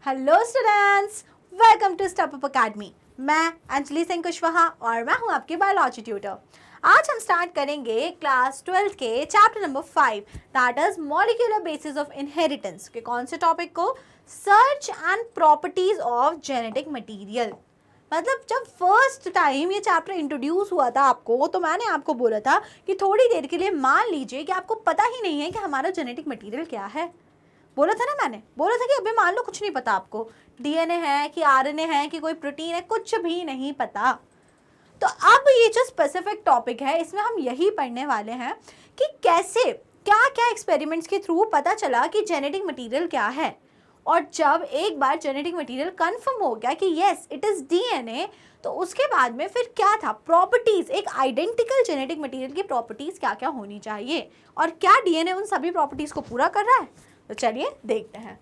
Hello students, welcome to step up academy. मैं अंजलि सिंह कुशवाहा और मैं हूं आपकी बायोलॉजी ट्यूटर। आज हम स्टार्ट करेंगे क्लास 12 के chapter number 5 that is molecular basis of inheritance के कौन से टॉपिक को, search and properties of genetic material. मतलब जब फर्स्ट टाइम ये चैप्टर इंट्रोड्यूस हुआ था आपको, तो मैंने आपको बोला था कि थोड़ी देर के लिए मान लीजिए कि आपको पता ही नहीं है कि हमारा जेनेटिक मटेरियल क्या है। बोला था ना, मैंने बोला था कि अभी मान लो कुछ नहीं पता आपको, डीएनए है कि आरएनए है कि कोई प्रोटीन है, कुछ भी नहीं पता। तो अब ये जो स्पेसिफिक टॉपिक है इसमें हम यही पढ़ने वाले हैं कि कैसे क्या क्या एक्सपेरिमेंट्स के थ्रू पता चला कि जेनेटिक मटेरियल क्या है। और जब एक बार जेनेटिक मटेरियल कंफर्म हो गया कि यस इट इज डीएनए, तो उसके बाद में फिर क्या था, प्रॉपर्टीज, एक आइडेंटिकल जेनेटिक मटेरियल की प्रॉपर्टीज क्या क्या होनी चाहिए और क्या डीएनए उन सभी प्रॉपर्टीज को पूरा कर रहा है। तो चलिए देखते हैं।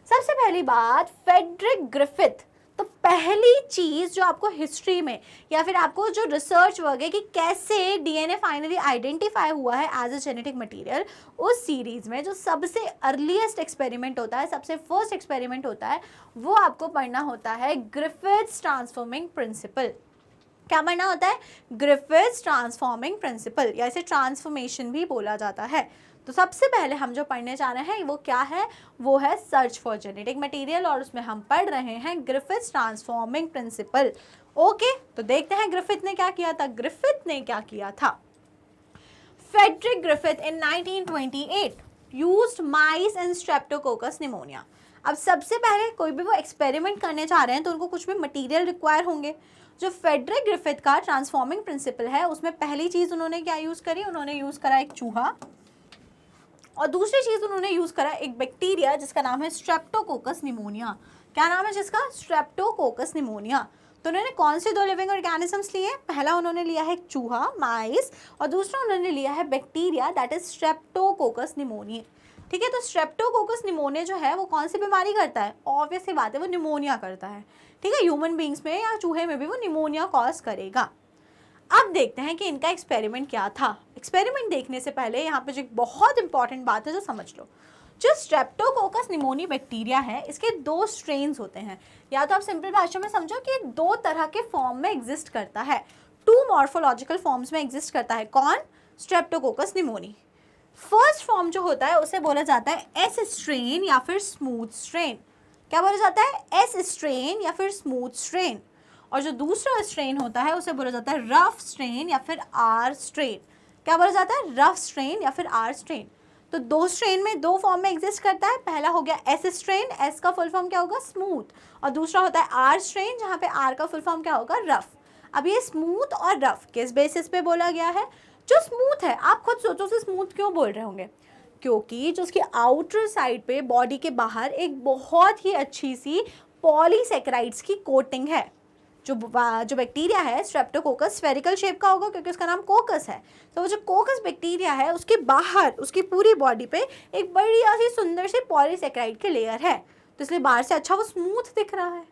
सबसे पहली बात, फ्रेडरिक ग्रिफिथ। तो पहली चीज जो आपको हिस्ट्री में या फिर आपको जो रिसर्च वर्क है कि कैसे डीएनए फाइनली आइडेंटिफाई हुआ है एज अ जेनेटिक मटेरियल, उस सीरीज में जो सबसे अर्लीस्ट एक्सपेरिमेंट होता है, सबसे फर्स्ट एक्सपेरिमेंट होता है, वो आपको पढ़ना होता है ग्रिफिथ्स ट्रांसफॉर्मिंग प्रिंसिपल। क्या पढ़ना होता है? ग्रिफिथ्स ट्रांसफॉर्मिंग प्रिंसिपल, या इसे ट्रांसफॉर्मेशन भी बोला जाता है। तो सबसे पहले हम जो पढ़ने जा रहे हैं वो क्या है, वो है सर्च फॉर जेनेटिक मटेरियल, और उसमें हम पढ़ रहे हैं ग्रिफिथ्स ट्रांसफॉर्मिंग प्रिंसिपल। ओके, तो देखते हैं ग्रिफिथ ने क्या किया था। ग्रिफिथ ने क्या किया था, Frederick Griffith in 1928 used mice and streptococcus pneumonia. अब सबसे पहले कोई भी वो एक्सपेरिमेंट करने जा रहे हैं तो उनको कुछ भी मटेरियल रिक्वायर होंगे। जो फ्रेडरिक ग्रिफिथ का ट्रांसफॉर्मिंग प्रिंसिपल है उसमें पहली चीज उन्होंने क्या यूज करी, उन्होंने यूज करा एक चूहा, और दूसरी चीज उन्होंने यूज करा एक बैक्टीरिया जिसका नाम है स्ट्रेप्टोकोकस निमोनिया। क्या नाम है जिसका? Streptococcus pneumonia. तो उन्होंने कौन से दो लिविंग ऑर्गेनिजम्स लिए? पहला उन्होंने लिया है चूहा, माइस, और दूसरा उन्होंने लिया है bacteria that is Streptococcus pneumonia. ठीक है, तो स्ट्रेप्टोकोकस निमोनिया जो है वो कौन सी बीमारी करता है? ऑब्वियस सी बात है, वो निमोनिया करता है। ठीक है, ह्यूमन बींग्स में या चूहे में भी वो निमोनिया कॉज करेगा। अब देखते हैं कि इनका एक्सपेरिमेंट क्या था। एक्सपेरिमेंट देखने से पहले यहाँ पे जो एक बहुत इंपॉर्टेंट बात है जो समझ लो, जो स्ट्रेप्टोकोकस निमोनी बैक्टीरिया है इसके दो स्ट्रेन्स होते हैं, या तो आप सिंपल भाषा में समझो कि दो तरह के फॉर्म में एग्जिस्ट करता है, टू मॉर्फोलॉजिकल फॉर्म्स में एग्जिस्ट करता है। कौन? Streptococcus pneumoniae. फर्स्ट फॉर्म जो होता है उसे बोला जाता है एस स्ट्रेन या फिर स्मूथ स्ट्रेन। क्या बोला जाता है? एस स्ट्रेन या फिर स्मूथ स्ट्रेन। और जो दूसरा स्ट्रेन होता है उसे बोला जाता है रफ स्ट्रेन या फिर आर स्ट्रेन। क्या बोला जाता है? रफ स्ट्रेन या फिर आर स्ट्रेन। तो दो स्ट्रेन में दो फॉर्म में एग्जिस्ट करता है। पहला हो गया एस स्ट्रेन, एस का फुल फॉर्म क्या होगा? स्मूथ, और दूसरा होता है आर स्ट्रेन जहाँ पे आर का फुल फॉर्म क्या होगा? रफ। अब ये स्मूथ और रफ किस बेसिस पे बोला गया है? जो स्मूथ है, आप खुद सोचो उसे स्मूथ क्यों बोल रहे होंगे, क्योंकि जो उसकी आउटर साइड पे बॉडी के बाहर एक बहुत ही अच्छी सी पॉलीसेकेराइड्स की कोटिंग है। जो बैक्टीरिया है स्ट्रेप्टोकोकस स्फेरिकल शेप का होगा क्योंकि उसका नाम कोकस है। तो वो जो कोकस बैक्टीरिया है उसके बाहर उसकी पूरी बॉडी पे एक बढ़िया सी सुंदर सी पॉलीसेकेराइड की लेयर है, तो इसलिए बाहर से अच्छा वो स्मूथ दिख रहा है।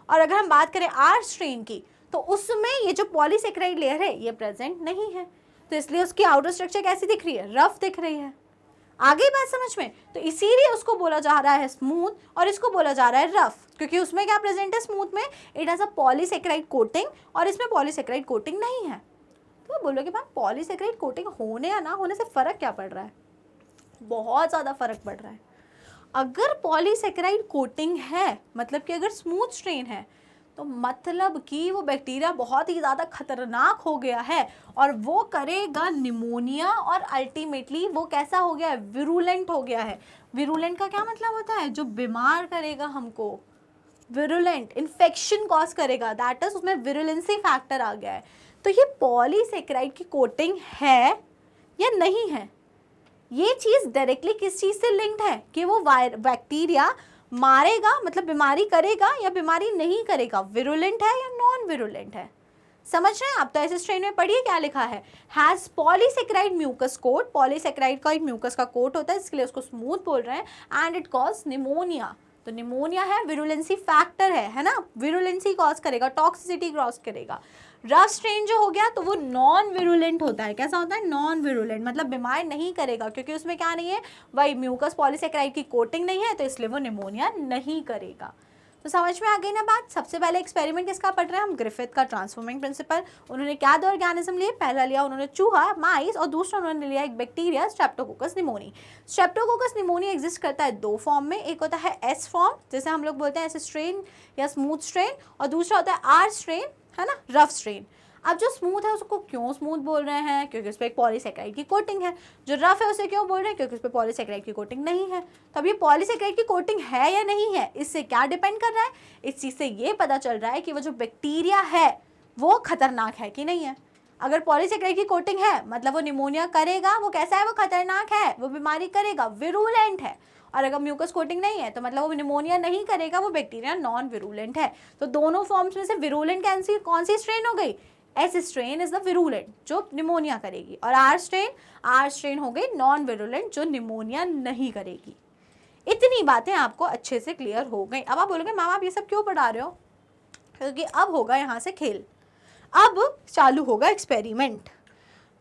और अगर हम बात करें आर स्ट्रेन की, तो उसमें ये जो पॉलीसेकेराइड लेयर है ये प्रेजेंट नहीं है, तो इसलिए उसकी आउटर स्ट्रक्चर कैसी दिख रही है? रफ दिख रही है। आगे बात समझ में? तो इसीलिए उसको बोला जा रहा है स्मूथ और इसको बोला जा रहा है रफ, क्योंकि उसमें क्या प्रेजेंट है? स्मूथ में it has a polysaccharide coating और इसमें पॉलीसेकेराइड कोटिंग नहीं है। तो बोलोगे मैम पॉलीसेकेराइड कोटिंग होने या ना होने से फर्क क्या पड़ रहा है? बहुत ज़्यादा फर्क पड़ रहा है। अगर पॉलीसेकेराइड कोटिंग है, मतलब कि अगर स्मूथ स्ट्रेन है, तो मतलब कि वो बैक्टीरिया बहुत ही ज़्यादा खतरनाक हो गया है और वो करेगा निमोनिया, और अल्टीमेटली वो कैसा हो गया है? विरुलेंट हो गया है। विरुलेंट का क्या मतलब होता है? जो बीमार करेगा हमको, विरुलेंट, इन्फेक्शन कॉज करेगा, दैट इज उसमें विरुलेंसी फैक्टर आ गया है। तो ये पॉलीसेकेराइड की कोटिंग है या नहीं है? ये चीज़ डायरेक्टली किस चीज़ से लिंक्ड है कि वो बैक्टीरिया मारेगा, मतलब बीमारी करेगा या बीमारी नहीं करेगा, विरुलेंट है या नॉन विरुलेंट है। समझ रहे हैं आप? तो ऐसे स्ट्रेन में पढ़िए क्या लिखा है, has polysaccharide mucus coat. Polysaccharide का एक म्यूकस का कोट होता है, इसके लिए उसको स्मूथ बोल रहे हैं, एंड इट कॉज निमोनिया। तो निमोनिया है, विरुलेंसी फैक्टर है ना, विरुलेंसी कॉज करेगा, टॉक्सिसिटी कॉज करेगा। रफ स्ट्रेन जो हो गया तो वो नॉन विरुलेंट होता है। कैसा होता है? नॉन विरुलेंट, मतलब बीमार नहीं करेगा, क्योंकि उसमें क्या नहीं है, वही म्यूकस पॉलीसेकेराइड की कोटिंग नहीं है, तो इसलिए वो निमोनिया नहीं करेगा। तो समझ में आ गई ना बात। सबसे पहले एक्सपेरिमेंट किसका पढ़ रहे हैं हम? ग्रिफिथ का ट्रांसफॉर्मिंग प्रिंसिपल। उन्होंने क्या दो ऑर्गेनिज्म लिए? पहला लिया उन्होंने चूहा, माइस, और दूसरा उन्होंने लिया एक bacteria, Streptococcus pneumoniae. Streptococcus pneumoniae exist करता है दो फॉर्म में, एक होता है एस फॉर्म, जैसे हम लोग बोलते हैं एस स्ट्रेन या स्मूथ स्ट्रेन, और दूसरा होता है आर स्ट्रेन, है ना, रफ स्ट्रेन। अब जो स्मूथ है उसको क्यों स्मूथ बोल रहे हैं? क्योंकि उस पर एक पॉलीसेकेराइड की कोटिंग है। जो रफ है उसे क्यों बोल रहे हैं? क्योंकि उस पर पॉलीसेकेराइड की कोटिंग नहीं है। तो अब ये पॉलीसेकेराइड की कोटिंग है या नहीं है, इससे क्या डिपेंड कर रहा है? इस चीज़ से ये पता चल रहा है कि वो जो बैक्टीरिया है वो खतरनाक है कि नहीं है। अगर पॉलीसेकेराइड की कोटिंग है मतलब वो निमोनिया करेगा, वो कैसा है? वो खतरनाक है, वो बीमारी करेगा, विरुलेंट है। और अगर म्यूकस कोटिंग नहीं है तो मतलब वो निमोनिया नहीं करेगा, वो बैक्टीरिया नॉन विरुलेंट है। तो दोनों फॉर्म्स में से विरुलेंट कौन सी स्ट्रेन हो गई? S strain is the virulent जो निमोनिया करेगी, और आर स्ट्रेन हो गई नॉन विरुलेंट जो निमोनिया नहीं करेगी। इतनी बातें आपको अच्छे से क्लियर हो गई। अब आप बोलोगे मामा आप ये सब क्यों पढ़ा रहे हो? क्योंकि अब होगा यहाँ से खेल, अब चालू होगा एक्सपेरिमेंट।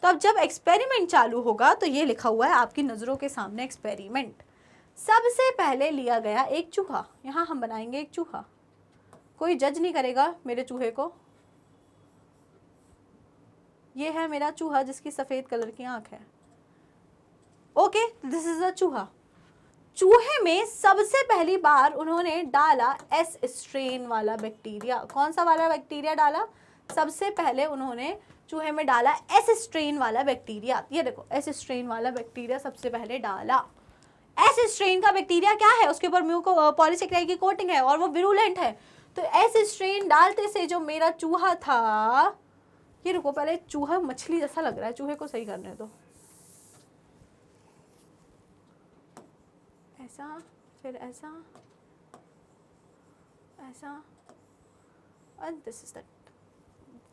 तो अब जब एक्सपेरिमेंट चालू होगा तो ये लिखा हुआ है आपकी नज़रों के सामने एक्सपेरिमेंट। सबसे पहले लिया गया एक चूहा, यहाँ हम बनाएंगे एक चूहा, कोई जज नहीं करेगा मेरे चूहे को। ये है मेरा चूहा जिसकी सफ़ेद कलर की आंख है। ओके, दिस इज अ चूहा। चूहे में सबसे पहली बार उन्होंने डाला एस स्ट्रेन वाला बैक्टीरिया। कौन सा वाला बैक्टीरिया डाला? सबसे पहले उन्होंने चूहे में डाला एस स्ट्रेन वाला बैक्टीरिया। ये देखो, एस स्ट्रेन वाला बैक्टीरिया सबसे पहले डाला। एस स्ट्रेन का बैक्टीरिया क्या है? उसके ऊपर म्यूको पॉलीसेकेराइड की कोटिंग है और वो विरुलेंट है। तो एस स्ट्रेन डालते से जो मेरा चूहा था, ये रुको, पहले चूहा मछली जैसा लग रहा है, चूहे को सही करने दो। ऐसा, फिर ऐसा, ऐसा, and this is that.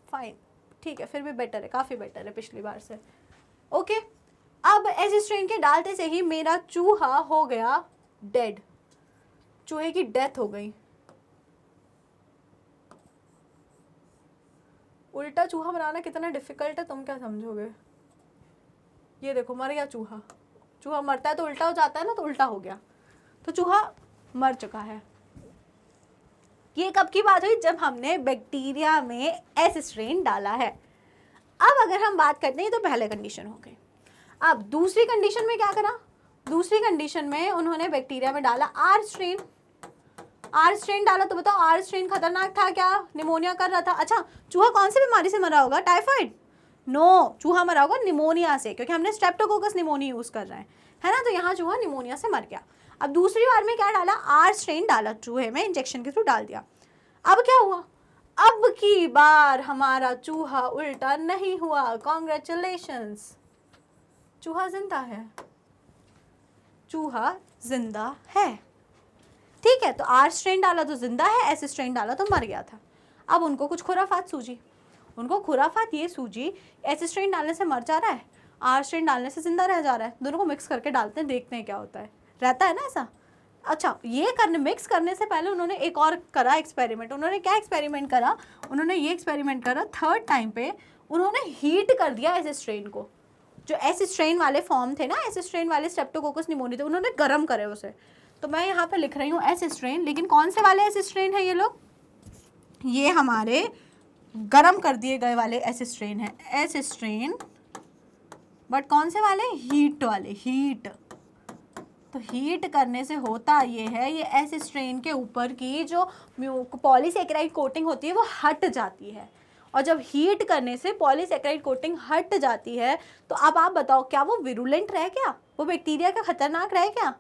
Fine, ठीक है, फिर भी बेटर है, काफ़ी बेटर है पिछली बार से। ओके, अब एस स्ट्रेन के डालते से ही मेरा चूहा हो गया डेड, चूहे की डेथ हो गई। उल्टा चूहा बनाना कितना डिफिकल्ट है तुम क्या समझोगे। ये देखो, मर गया चूहा। चूहा मरता है तो उल्टा हो जाता है ना, तो उल्टा हो गया, तो चूहा मर चुका है। ये कब की बात हुई? जब हमने बैक्टीरिया में एस स्ट्रेन डाला है। अब अगर हम बात करते हैं तो पहले कंडीशन हो गई। अब दूसरी कंडीशन में क्या करा? दूसरी कंडीशन में उन्होंने बैक्टीरिया में डाला आर स्ट्रेन। आर स्ट्रेन डाला तो बताओ, आर स्ट्रेन खतरनाक था क्या? निमोनिया कर रहा था। अच्छा, चूहा कौन सी बीमारी से मरा होगा? टाइफाइड? नो, चूहा मरा होगा निमोनिया से, क्योंकि हमने स्ट्रेप्टोकोकस निमोनी यूज कर रहे हैं, है ना। तो यहाँ चूहा निमोनिया से मर गया। अब दूसरी बार में क्या डाला? आर स्ट्रेन डाला, चूहे में इंजेक्शन के थ्रू डाल दिया। अब क्या हुआ? अब की बार हमारा चूहा उल्टा नहीं हुआ। कॉन्ग्रेचुलेशंस, चूहा जिंदा है, चूहा जिंदा है। ठीक है, तो आर स्ट्रेन डाला तो जिंदा है, एस स्ट्रेन डाला तो मर गया था। अब उनको कुछ खुराफात सूझी। उनको खुराफात ये सूझी, एस स्ट्रेन डालने से मर जा रहा है, आर स्ट्रेन डालने से जिंदा रह जा रहा है, दोनों को मिक्स करके डालते हैं, देखते हैं क्या होता है। रहता है ना ऐसा। अच्छा, ये करने मिक्स करने से पहले उन्होंने एक और करा एक्सपेरिमेंट। उन्होंने क्या एक्सपेरिमेंट करा? उन्होंने ये एक्सपेरिमेंट करा, थर्ड टाइम पे उन्होंने हीट कर दिया एस स्ट्रेन को। जो एस स्ट्रेन वाले फॉर्म थे ना, एस स्ट्रेन वाले स्ट्रेप्टोकोकस निमोनी थे, उन्होंने गर्म करे उसे। तो मैं यहाँ पे लिख रही हूँ एस स्ट्रेन, लेकिन कौन से वाले एस स्ट्रेन है ये लोग? ये हमारे गरम कर दिए गए वाले एस स्ट्रेन है, एस स्ट्रेन, बट कौन से वाले? हीट वाले, हीट। तो हीट करने से होता ये है, ये एस स्ट्रेन के ऊपर की जो पॉलीसेकेराइड कोटिंग होती है वो हट जाती है, और जब हीट करने से पॉलीसेकेराइड कोटिंग हट जाती है तो अब आप बताओ, क्या वो विरुलेंट रह गया? वो बैक्टीरिया का खतरनाक रह गया?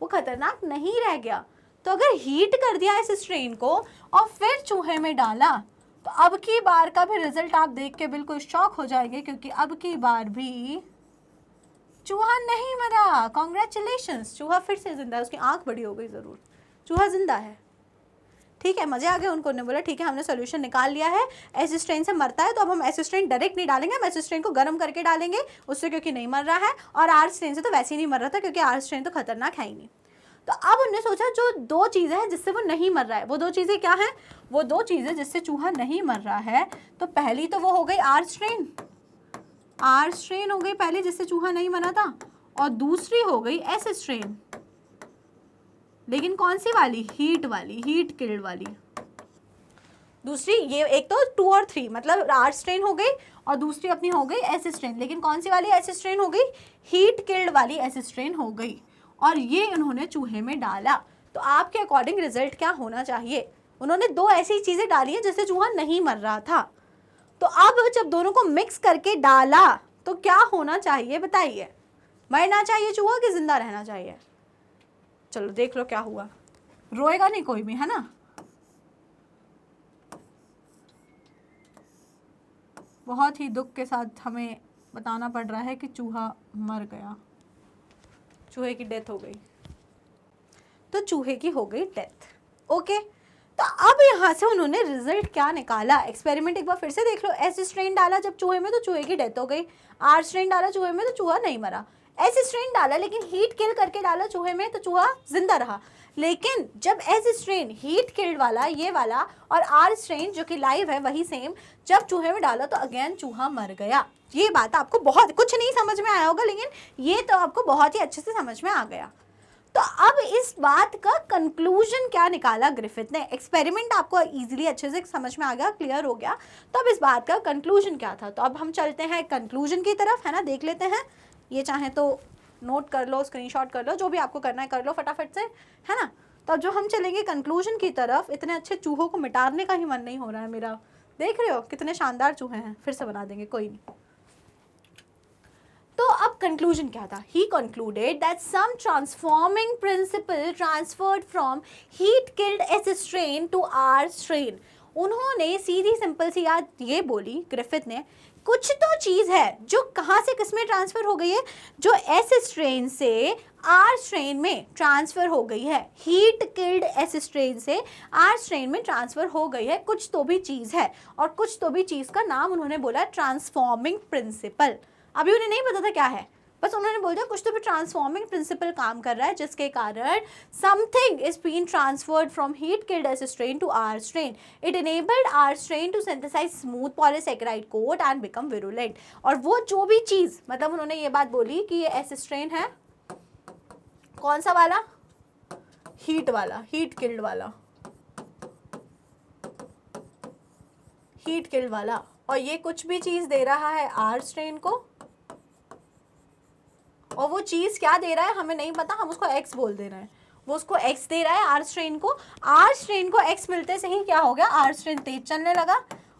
वो खतरनाक नहीं रह गया। तो अगर हीट कर दिया इस स्ट्रेन को और फिर चूहे में डाला, तो अब की बार का भी रिजल्ट आप देख के बिल्कुल शॉक हो जाएंगे, क्योंकि अब की बार भी चूहा नहीं मरा। कॉन्ग्रेचुलेशंस, चूहा फिर से जिंदा है। उसकी आंख बड़ी हो गई जरूर, चूहा जिंदा है। ठीक है, मजे आ गए उनको। ने बोला ठीक है, हमने सोल्यूशन निकाल लिया है, एस स्ट्रेन से मरता है तो अब हम एस स्ट्रेन डायरेक्ट नहीं डालेंगे, हम एस स्ट्रेन को गर्म करके डालेंगे उससे, क्योंकि नहीं मर रहा है। और आर स्ट्रेन से तो वैसे ही नहीं मर रहा था, क्योंकि आर स्ट्रेन तो खतरनाक है ही नहीं। तो अब उन्होंने सोचा जो दो चीज़ें हैं जिससे वो नहीं मर रहा है, वो दो चीज़ें क्या हैं, वो दो चीज़ें जिससे चूहा नहीं मर रहा है, तो पहली तो वो हो गई आर स्ट्रेन, आर स्ट्रेन हो गई पहले जिससे चूहा नहीं मरा था, और दूसरी हो गई एस स्ट्रेन, लेकिन कौन सी वाली, हीट वाली, हीट किल्ड वाली। दूसरी ये एक तो 2 और 3 मतलब आर स्ट्रेन हो गई और दूसरी अपनी हो गई एस स्ट्रेन, लेकिन कौन सी वाली एस स्ट्रेन हो गई, हीट किल्ड वाली एस स्ट्रेन हो गई, और ये उन्होंने चूहे में डाला। तो आपके अकॉर्डिंग रिजल्ट क्या होना चाहिए, उन्होंने दो ऐसी चीज़ें डाली हैं जिससे चूहा नहीं मर रहा था, तो अब जब दोनों को मिक्स करके डाला तो क्या होना चाहिए बताइए, मरना चाहिए चूहा कि जिंदा रहना चाहिए। चलो देख लो क्या हुआ, रोएगा नहीं कोई भी, है ना। बहुत ही दुख के साथ हमें बताना पड़ रहा है कि चूहा मर गया, चूहे की डेथ हो गई। तो चूहे की हो गई डेथ। ओके, तो अब यहाँ से उन्होंने रिजल्ट क्या निकाला, एक्सपेरिमेंट एक बार फिर से देख लो। एस स्ट्रेन डाला जब चूहे में तो चूहे की डेथ हो गई, आर स्ट्रेन डाला चूहे में तो चूहा नहीं मरा, एस स्ट्रेन डाला लेकिन हीट किल करके डाला चूहे में तो चूहा जिंदा रहा। लेकिन जब एस स्ट्रेन हीट किल्ड वाला ये वाला और आर स्ट्रेन जो कि लाइव है वही सेम जब चूहे में डाला तो अगेन चूहा मर गया। ये बात आपको बहुत कुछ नहीं समझ में आया होगा, लेकिन ये तो आपको बहुत ही अच्छे से समझ में आ गया। तो अब इस बात का कंक्लूजन क्या निकाला ग्रिफिथ ने, एक्सपेरिमेंट आपको इजीली अच्छे से समझ में आ गया, क्लियर हो गया। तो अब इस बात का कंक्लूजन क्या था, तो अब हम चलते हैं कंक्लूजन की तरफ, है ना, देख लेते हैं। ये चाहे तो नोट कर लो, स्क्रीनशॉट कर लो, जो भी आपको करना है कर लो फटाफट से, है ना। तो अब जो हम चलेंगे कंक्लूजन की तरफ, इतने अच्छे चूहों को मिटाने का ही मन नहीं हो रहा है मेरा, देख रहे हो कितने शानदार चूहे हैं, फिर से बना देंगे, कोई नहीं। तो अब कंक्लूजन क्या था, he concluded that some transforming principle transferred from heat killed S strain to R strain. उन्होंने सीधी सिंपल सी बात ये बोली ग्रिफिथ ने, कुछ तो चीज़ है जो कहाँ से किस में ट्रांसफ़र हो गई है, जो एस स्ट्रेन से आर स्ट्रेन में ट्रांसफ़र हो गई है, हीट किल्ड एस स्ट्रेन से आर स्ट्रेन में ट्रांसफ़र हो गई है, कुछ तो भी चीज़ है। और कुछ तो भी चीज़ का नाम उन्होंने बोला ट्रांसफॉर्मिंग प्रिंसिपल। अभी उन्हें नहीं पता था क्या है, बस उन्होंने बोल दिया कुछ तो भी ट्रांसफॉर्मिंग प्रिंसिपल काम कर रहा है जिसके कारण something is been transferred from heat killed S strain to R strain. It enabled R strain to synthesise smooth polysaccharide coat and become virulent. और वो जो भी चीज़, मतलब उन्होंने ये बात बोली कि ये एस स्ट्रेन है, कौन सा वाला, हीट वाला, हीट किल्ड वाला, हीट किल्ड वाला, और ये कुछ भी चीज़ दे रहा है आर स्ट्रेन को, और वो चीज़ क्या दे रहा है हमें नहीं पता, हम उसको एक्स बोल दे रहे हैं, वो उसको एक्स दे रहा है आर स्ट्रेन को। आर स्ट्रेन को एक्स मिलते से ही क्या हो गया, आर स्ट्रेन तेज चलने लगा,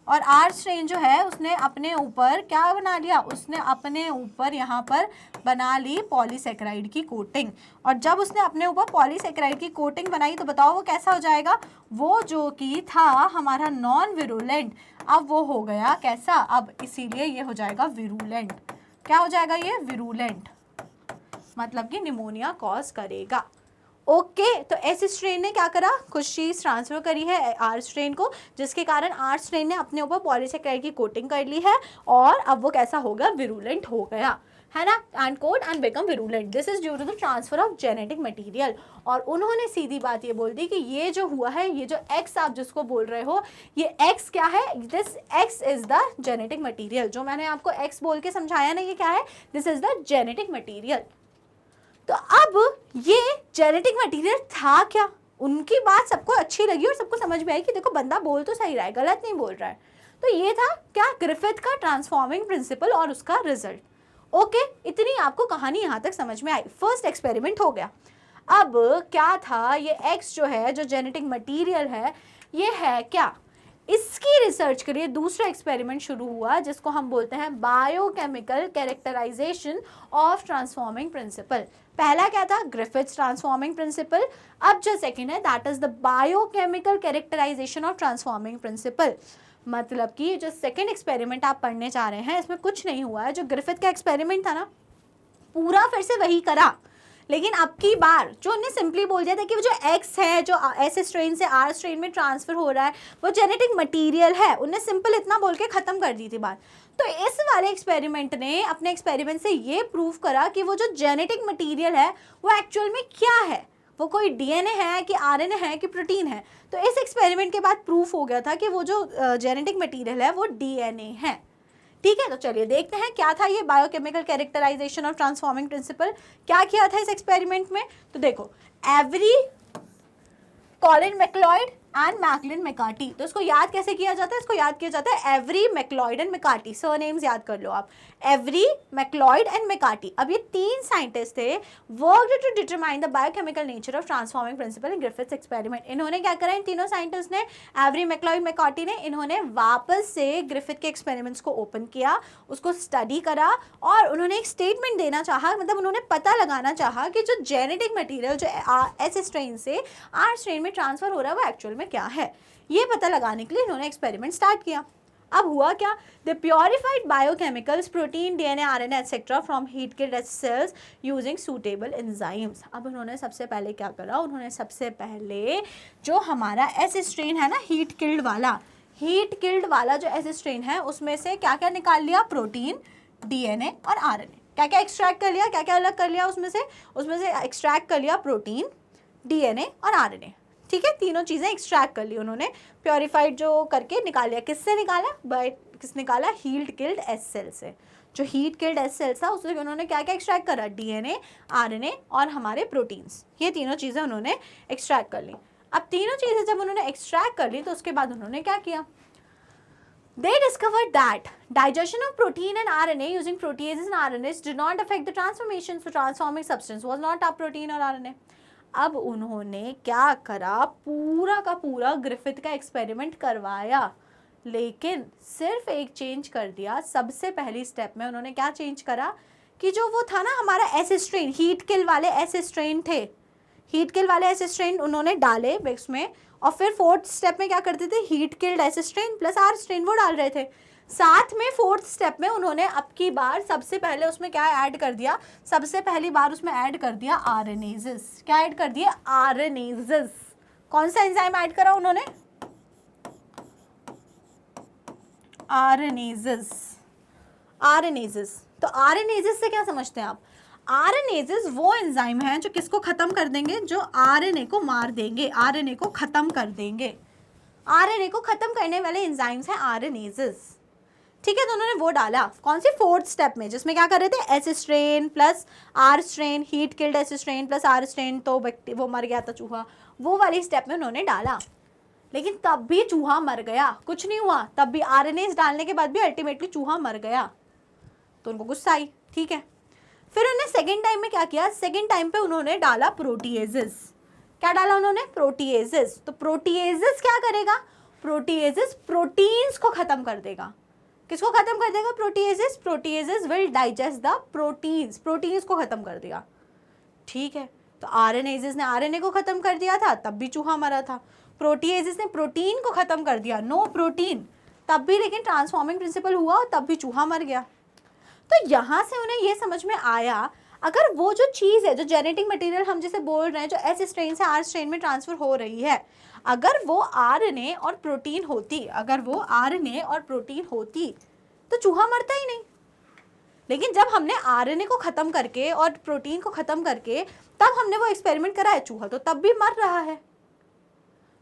और आर स्ट्रेन जो है उसने अपने ऊपर क्या बना लिया, उसने अपने ऊपर यहाँ पर बना ली पॉलीसैकेराइड की कोटिंग। और जब उसने अपने ऊपर पॉलीसैकेराइड की कोटिंग बनाई तो बताओ वो कैसा हो जाएगा, वो जो कि था हमारा नॉन विरुलेंट, अब वो हो गया कैसा, अब इसीलिए ये हो जाएगा विरुलेंट। क्या हो जाएगा ये, विरुलेंट, मतलब कि निमोनिया कॉज करेगा। ओके, तो एस स्ट्रेन ने क्या करा, कुछ चीज़ ट्रांसफर करी है आर स्ट्रेन को, जिसके कारण आर स्ट्रेन ने अपने ऊपर पॉलीसैकेराइड की कोटिंग कर ली है, और अब वो कैसा हो गया, विरुलेंट हो गया, है ना, and coat and become virulent. This is due to the transfer of genetic material. और उन्होंने सीधी बात ये बोल दी कि ये जो हुआ है, ये जो एक्स आप जिसको बोल रहे हो, ये एक्स क्या है, this x is the genetic material. जो मैंने आपको एक्स बोल के समझाया ना, ये क्या है, this is the genetic material. तो अब ये जेनेटिक मटेरियल था क्या, उनकी बात सबको अच्छी लगी और सबको समझ में आई कि देखो बंदा बोल तो सही रहा है, गलत नहीं बोल रहा है। तो ये था क्या, ग्रिफिथ का ट्रांसफॉर्मिंग प्रिंसिपल और उसका रिजल्ट। ओके, इतनी आपको कहानी यहाँ तक समझ में आई, फर्स्ट एक्सपेरिमेंट हो गया। अब क्या था, ये एक्स जो है, जो जेनेटिक मटीरियल है, ये है क्या, इसकी रिसर्च के लिए दूसरा एक्सपेरिमेंट शुरू हुआ जिसको हम बोलते हैं biochemical characterisation of transforming principle. पहला क्या था, ग्रिफिथ्स ट्रांसफॉर्मिंग प्रिंसिपल, अब जो सेकंड है that is the biochemical characterisation of transforming principle. मतलब कि जो सेकंड एक्सपेरिमेंट आप पढ़ने जा रहे हैं इसमें कुछ नहीं हुआ है, जो ग्रिफिथ का एक्सपेरिमेंट था ना पूरा फिर से वही करा, लेकिन अब की बार जो उन्हें सिंपली बोल दिया था कि वो जो एक्स है जो एस स्ट्रेन से आर स्ट्रेन में ट्रांसफर हो रहा है वो जेनेटिक मटेरियल है, उन्हें सिंपल इतना बोल के ख़त्म कर दी थी बात। तो इस वाले एक्सपेरिमेंट ने अपने एक्सपेरिमेंट से ये प्रूव करा कि वो जो जेनेटिक मटेरियल है वो एक्चुअल में क्या है, वो कोई डीएनए है कि आरएनए है कि प्रोटीन है। तो इस एक्सपेरिमेंट के बाद प्रूफ हो गया था कि वो जो जेनेटिक मटेरियल है वो डीएनए है। ठीक है, तो चलिए देखते हैं क्या था ये biochemical characterisation of transforming principle, क्या किया था इस एक्सपेरिमेंट में। तो देखो, Avery Colin MacLeod and Maclyn McCarty, तो इसको याद कैसे किया जाता है, इसको याद किया जाता है every MacLeod and McCarthy, surnames याद कर लो आप, एवरी मैक्लॉयड एंड मैकार्टी। अब ये तीन साइंटिस्ट थे, worked to determine the biochemical nature of transforming principle in Griffith's experiment. इन्होंने क्या करा, इन तीनों साइंटिस्ट ने, एवरी मैक्लॉयड मैकार्टी ने, इन्होंने वापस से ग्रिफिथ के एक्सपेरिमेंट्स को ओपन किया, उसको स्टडी करा और उन्होंने एक स्टेटमेंट देना चाहा, मतलब उन्होंने पता लगाना चाहा कि जो जेनेटिक मटीरियल जो एस स्ट्रेन से आर स्ट्रेन में ट्रांसफर हो रहा है वो एक्चुअल में क्या है, ये पता लगाने के लिए इन्होंने एक्सपेरिमेंट स्टार्ट किया। अब हुआ क्या, the purified biochemicals protein DNA RNA etcetera from heat killed cells using suitable enzymes. अब उन्होंने सबसे पहले क्या करा, उन्होंने सबसे पहले जो हमारा एस स्ट्रेन है ना, हीट किल्ड वाला जो एस स्ट्रेन है उसमें से क्या क्या निकाल लिया, प्रोटीन, डीएनए और आरएनए, क्या क्या एक्सट्रैक्ट कर लिया, क्या क्या अलग कर लिया उसमें से एक्सट्रैक्ट कर लिया प्रोटीन, डीएनए और आरएनए। ठीक है, तीनों चीज़ें एक्सट्रैक्ट कर ली उन्होंने, प्योरीफाइड जो करके निकाल लिया। किससे निकाला, किस निकाला, हीट किल्ड एस सेल से। जो हीट किल्ड एस सेल था उससे उन्होंने क्या क्या एक्सट्रैक्ट करा, डीएनए, आरएनए और हमारे प्रोटीन्स, ये तीनों चीज़ें उन्होंने एक्सट्रैक्ट कर ली। अब तीनों चीज़ें जब उन्होंने एक्सट्रैक्ट कर ली तो उसके बाद उन्होंने क्या किया, they discovered that digestion of protein and RNA using proteases and RNAs did not affect the transformation, so transforming substance was not a protein or RNA. अब उन्होंने क्या करा, पूरा का पूरा ग्रिफिथ का एक्सपेरिमेंट करवाया, लेकिन सिर्फ एक चेंज कर दिया। सबसे पहली स्टेप में उन्होंने क्या चेंज करा कि जो वो था ना हमारा एस स्ट्रेन, हीट किल वाले एस स्ट्रेन थे, हीट किल वाले एस स्ट्रेन उन्होंने डाले उसमें, और फिर फोर्थ स्टेप में क्या करते थे, heat killed S strain plus R strain वो डाल रहे थे। साथ में फोर्थ स्टेप में उन्होंने अब की बार सबसे पहले उसमें क्या ऐड कर दिया, सबसे पहली बार उसमें ऐड कर दिया आरएनएजेस। क्या ऐड कर दिया, आरएनएजेस। कौन सा एंजाइम ऐड करा उन्होंने, आरएनएजेस। आरएनएजेस, तो आरएनएजेस से क्या समझते हैं आप, आरएनएजेस वो एंजाइम हैं जो किसको खत्म कर देंगे, जो आरएनए को मार देंगे, आरएनए को खत्म कर देंगे। आरएनए को खत्म करने वाले एंजाइम्स हैं आरएनएजेस। ठीक है, तो उन्होंने वो डाला कौन सी, फोर्थ स्टेप में, जिसमें क्या कर रहे थे, S strain plus R strain, heat killed S strain plus R strain, तो वो मर गया था चूहा, वो वाली स्टेप में उन्होंने डाला। लेकिन तब भी चूहा मर गया, कुछ नहीं हुआ, तब भी आरएनएस डालने के बाद भी अल्टीमेटली चूहा मर गया। तो उनको गुस्सा आई। ठीक है, फिर उन्होंने सेकेंड टाइम में क्या किया, सेकेंड टाइम पे उन्होंने डाला प्रोटीएजेस। क्या डाला उन्होंने, प्रोटीएजेस। तो प्रोटीएजेस क्या करेगा, प्रोटीएजेस प्रोटीन्स को खत्म कर देगा। किसको खत्म कर देगा, proteases. Proteases will digest the proteins, proteins को खत्म कर दिया। ठीक है, तो आरएनएजेस ने आरएनए को खत्म कर दिया था, तब भी चूहा मरा था। प्रोटीएजेस ने प्रोटीन को खत्म कर दिया, नो प्रोटीन, तब भी लेकिन ट्रांसफॉर्मिंग प्रिंसिपल हुआ और तब भी चूहा मर गया। तो यहाँ से उन्हें ये समझ में आया, अगर वो जो चीज़ है, जो जेनेटिक मटेरियल हम जिसे बोल रहे हैं, जो एस स्ट्रेन से आर स्ट्रेन में ट्रांसफर हो रही है, अगर वो आरएनए और प्रोटीन होती, अगर वो आरएनए और प्रोटीन होती तो चूहा मरता ही नहीं। लेकिन जब हमने आरएनए को ख़त्म करके और प्रोटीन को ख़त्म करके तब हमने वो एक्सपेरिमेंट करा है, चूहा तो तब भी मर रहा है।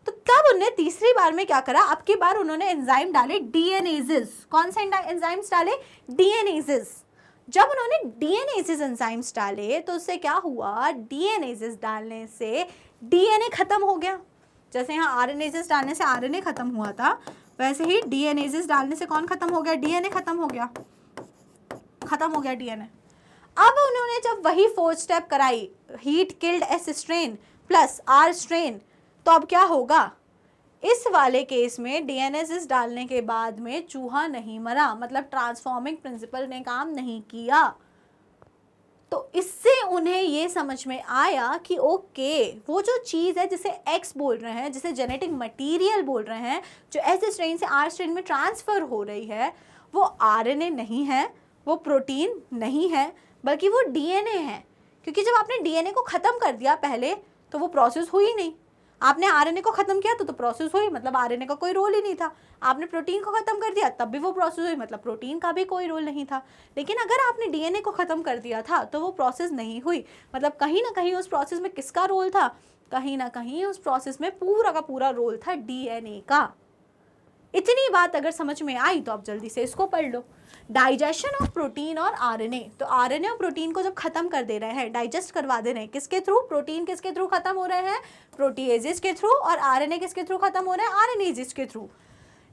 तो तब उन्होंने तीसरी बार में क्या करा, अब की बार उन्होंने एंजाइम डाले डीएनएजेस। कौन से एंजाइम्स डाले, डीएनएजेस। जब उन्होंने डीएनएजेस एंजाइम्स डाले तो उससे क्या हुआ, डीएनएजेस डालने से डीएनए खत्म हो गया। जैसे यहाँ आरएनएजेस डालने से आरएनए खत्म हुआ था, वैसे ही डीएनएजेस डालने से कौन खत्म हो गया, डीएनए खत्म हो गया, खत्म हो गया डीएनए। अब उन्होंने जब वही फोर्थ स्टेप कराई, heat killed S strain plus R strain, तो अब क्या होगा, इस वाले केस में डीएनएजेस डालने के बाद में चूहा नहीं मरा, मतलब ट्रांसफॉर्मिंग प्रिंसिपल ने काम नहीं किया। तो इससे उन्हें ये समझ में आया कि ओके, वो जो चीज़ है जिसे एक्स बोल रहे हैं, जिसे जेनेटिक मटेरियल बोल रहे हैं, जो एस स्ट्रेन से आर स्ट्रेन में ट्रांसफ़र हो रही है, वो आरएनए नहीं है, वो प्रोटीन नहीं है, बल्कि वो डीएनए है। क्योंकि जब आपने डीएनए को ख़त्म कर दिया पहले, तो वो प्रोसेस हुई नहीं। आपने आरएनए को ख़त्म किया तो प्रोसेस हुई, मतलब आरएनए का कोई रोल ही नहीं था। आपने प्रोटीन को ख़त्म कर दिया तब भी वो प्रोसेस हुई, मतलब प्रोटीन का भी कोई रोल नहीं था। लेकिन अगर आपने डीएनए को ख़त्म कर दिया था तो वो प्रोसेस नहीं हुई, मतलब कहीं ना कहीं उस प्रोसेस में किसका रोल था, कहीं ना कहीं उस प्रोसेस में पूरा का पूरा रोल था डीएनए का। इतनी बात अगर समझ में आई तो आप जल्दी से इसको पढ़ लो। Digestion of protein or RNA, तो आरएनए और प्रोटीन को जब खत्म कर दे रहे हैं, डाइजेस्ट करवा दे रहे हैं, किसके थ्रू? प्रोटीन किसके थ्रू खत्म हो रहे हैं? प्रोटीएजेस के थ्रू। और आरएनए किसके थ्रू खत्म हो रहे हैं? आरएनएजेस के through.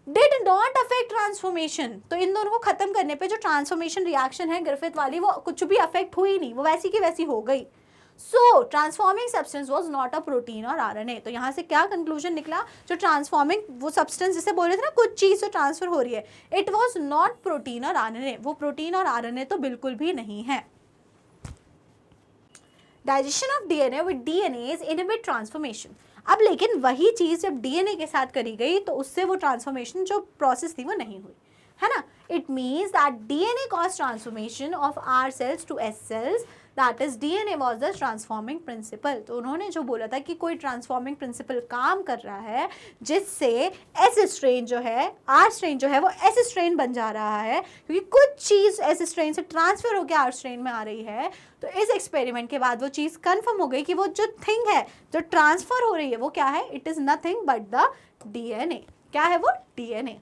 Did not affect transformation, तो इन दोनों को खत्म करने पे जो ट्रांसफॉर्मेशन रिएक्शन है ग्रिफिथ वाली, वो कुछ भी अफेक्ट हुई नहीं, वो वैसी की वैसी हो गई। So transforming substance was not a protein or RNA. तो यहाँ से क्या कंक्लूजन निकला? जो ट्रांसफॉर्मिंग वो सब्सटेंस जिसे बोल रहे थे ना, कुछ चीज जो ट्रांसफर हो रही है, it was not protein or RNA, वो प्रोटीन और आरएनए तो बिल्कुल भी नहीं है। Digestion of DNA with DNAs inhibit transformation. अब लेकिन वही चीज जब डीएनए के साथ करी गई तो उससे वो ट्रांसफॉर्मेशन जो प्रोसेस थी वो नहीं हुई, है ना। It means that DNA cause transformation of R cells to S cells, that is DNA was the transforming principle. तो उन्होंने जो बोला था कि कोई ट्रांसफॉर्मिंग प्रिंसिपल काम कर रहा है जिससे एस स्ट्रेन जो है, आर स्ट्रेन जो है वो एस स्ट्रेन बन जा रहा है, क्योंकि कुछ चीज एस स्ट्रेन से ट्रांसफर होकर आर स्ट्रेन में आ रही है। तो इस एक्सपेरिमेंट के बाद वो चीज कंफर्म हो गई कि वो जो थिंग है जो ट्रांसफर हो रही है वो क्या है? It is nothing but the DNA. क्या है वो? डीएनए।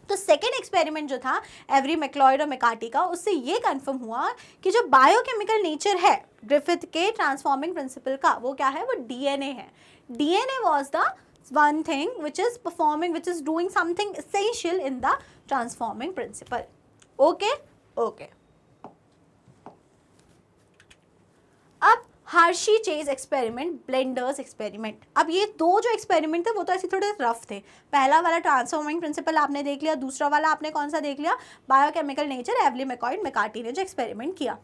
तो सेकेंड एक्सपेरिमेंट जो था एवरी मैक्लॉयड और मैकार्टी का, उससे ये कंफर्म हुआ कि जो बायोकेमिकल नेचर है ग्रिफिथ के ट्रांसफॉर्मिंग प्रिंसिपल का, वो क्या है? वो डीएनए है। DNA was the one thing which is performing, which is doing something essential in the transforming principle. Okay? Okay. अब हार्शी चेज एक्सपेरिमेंट, ब्लेंडर्स एक्सपेरिमेंट। अब ये दो जो एक्सपेरिमेंट थे वो तो ऐसे थोड़े रफ थे। पहला वाला ट्रांसफॉर्मिंग प्रिंसिपल आपने देख लिया, दूसरा वाला आपने कौन सा देख लिया? बायोकेमिकल नेचर, एवली मैकॉयड मैकार्टी ने जो एक्सपेरिमेंट किया।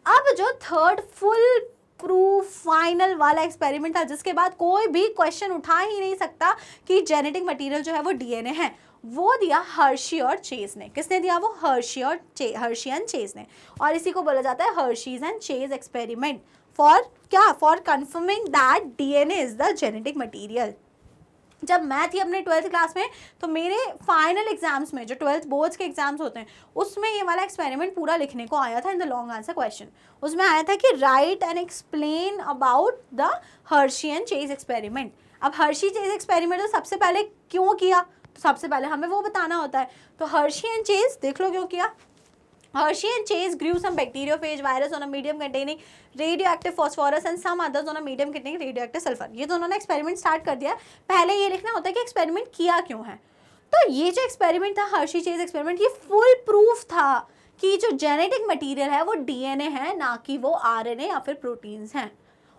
अब जो थर्ड फुल प्रूफ फाइनल वाला एक्सपेरिमेंट था, जिसके बाद कोई भी क्वेश्चन उठा ही नहीं सकता कि जेनेटिक मटेरियल जो है वो डीएनए है, वो दिया हर्शी और चेज ने। किसने दिया? वो हर्शी एंड चेज ने। और इसी को बोला जाता है Hershey's and Chase experiment. For क्या? For confirming that DNA is the genetic material. जब मैं थी अपने 12th क्लास में, तो मेरे फाइनल एग्जाम्स में, जो 12th बोर्ड्स के एग्जाम्स होते हैं, उसमें ये वाला एक्सपेरिमेंट पूरा लिखने को आया था in the long answer question. उसमें आया था कि right and explain about the Hershey and Chase experiment. अब हर्शी चेज एक्सपेरिमेंट तो सबसे पहले क्यों किया? तो सबसे पहले हमें वो बताना होता है। तो हर्शी एंड चेज देख लो क्यों किया। Hershey and Chase grew some bacteriophage virus on a medium containing radioactive phosphorus and some others on a medium containing radioactive sulfur. ये दोनों ने एक्सपेरिमेंट स्टार्ट कर दिया। पहले ये लिखना होता है कि एक्सपेरिमेंट किया क्यों है। तो ये जो एक्सपेरिमेंट था हर्शी चेज एक्सपेरिमेंट, ये फुल प्रूफ था कि जो जेनेटिक मटीरियल है वो डीएनए है, ना कि वो आरएनए या फिर प्रोटीन्स हैं।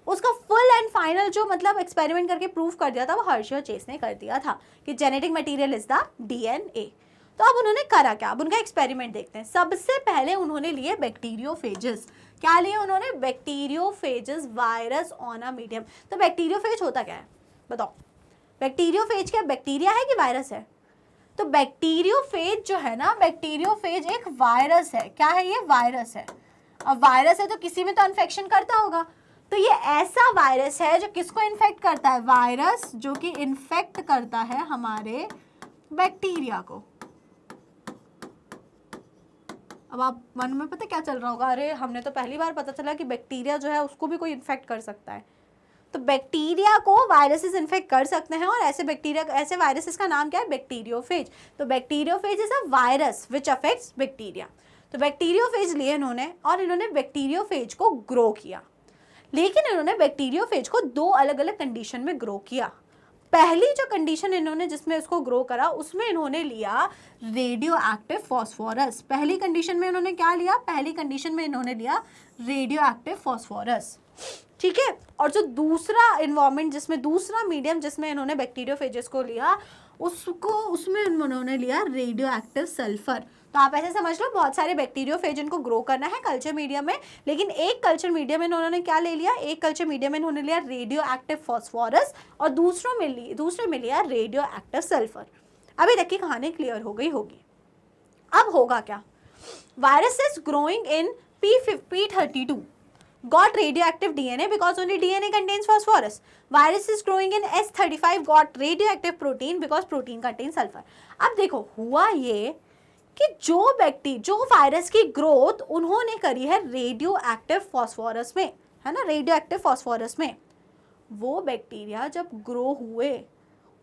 उसका फुल एंड फाइनल जो मतलब एक्सपेरिमेंट करके प्रूफ कर दिया था वो हर्शी और चेस ने कर दिया था कि genetic material is the DNA. तो अब उन्होंने करा क्या? अब उनका एक्सपेरिमेंट देखते हैं। सबसे पहले उन्होंने लिए बैक्टीरियोफेजेस। क्या लिए उन्होंने? Bacteriophages virus on a medium. तो बैक्टीरियोफेज होता क्या है बताओ? बैक्टीरियोफेज क्या बैक्टीरिया है कि वायरस है? तो बैक्टीरियोफेज जो है ना, बैक्टीरियोफेज एक वायरस है। क्या है ये? वायरस है। अब वायरस है तो किसी में तो इन्फेक्शन करता होगा। तो ये ऐसा वायरस है जो किसको इन्फेक्ट करता है? वायरस जो कि इन्फेक्ट करता है हमारे बैक्टीरिया को। अब आप मन में पता क्या चल रहा होगा, अरे हमने तो पहली बार पता चला कि बैक्टीरिया जो है उसको भी कोई इन्फेक्ट कर सकता है। तो बैक्टीरिया को वायरसेस इन्फेक्ट कर सकते हैं और ऐसे बैक्टीरिया, ऐसे वायरसेस का नाम क्या है? बैक्टीरियोफेज। तो bacteriophage is a virus which affects bacteria. तो बैक्टीरियोफेज लिए इन्होंने और इन्होंने बैक्टीरियोफेज को ग्रो किया। लेकिन इन्होंने बैक्टीरियोफेज को दो अलग अलग कंडीशन में ग्रो किया। पहली जो कंडीशन इन्होंने जिसमें इसको ग्रो करा, उसमें इन्होंने लिया रेडियो एक्टिव फॉस्फोरस। पहली कंडीशन में इन्होंने क्या लिया? पहली कंडीशन में इन्होंने लिया रेडियो एक्टिव फॉस्फोरस। ठीक है। और जो दूसरा इन्वायरमेंट, जिसमें दूसरा मीडियम जिसमें इन्होंने बैक्टीरियोफेजेस को लिया, उसमें उन्होंने लिया रेडियो एक्टिव सल्फर। तो आप ऐसे समझ लो बहुत सारे बैक्टीरियोफेज इनको ग्रो करना है कल्चर मीडियम में, लेकिन एक कल्चर मीडियम में इन्होंने क्या ले लिया? एक कल्चर मीडियम में इन्होंने लिया रेडियो एक्टिव फॉस्फोरस और दूसरे में लिया रेडियो एक्टिव सल्फर। अभी तक की कहानी क्लियर हो गई होगी। अब होगा क्या? Virus is growing in P32 got radioactive DNA because only DNA contains phosphorus. Virus is growing in S35 got radioactive protein because protein contains sulfur. अब देखो हुआ ये कि जो वायरस की ग्रोथ उन्होंने करी है रेडियो एक्टिव फॉस्फोरस में, है ना, रेडियो एक्टिव फॉस्फोरस में। वो बैक्टीरिया जब ग्रो हुए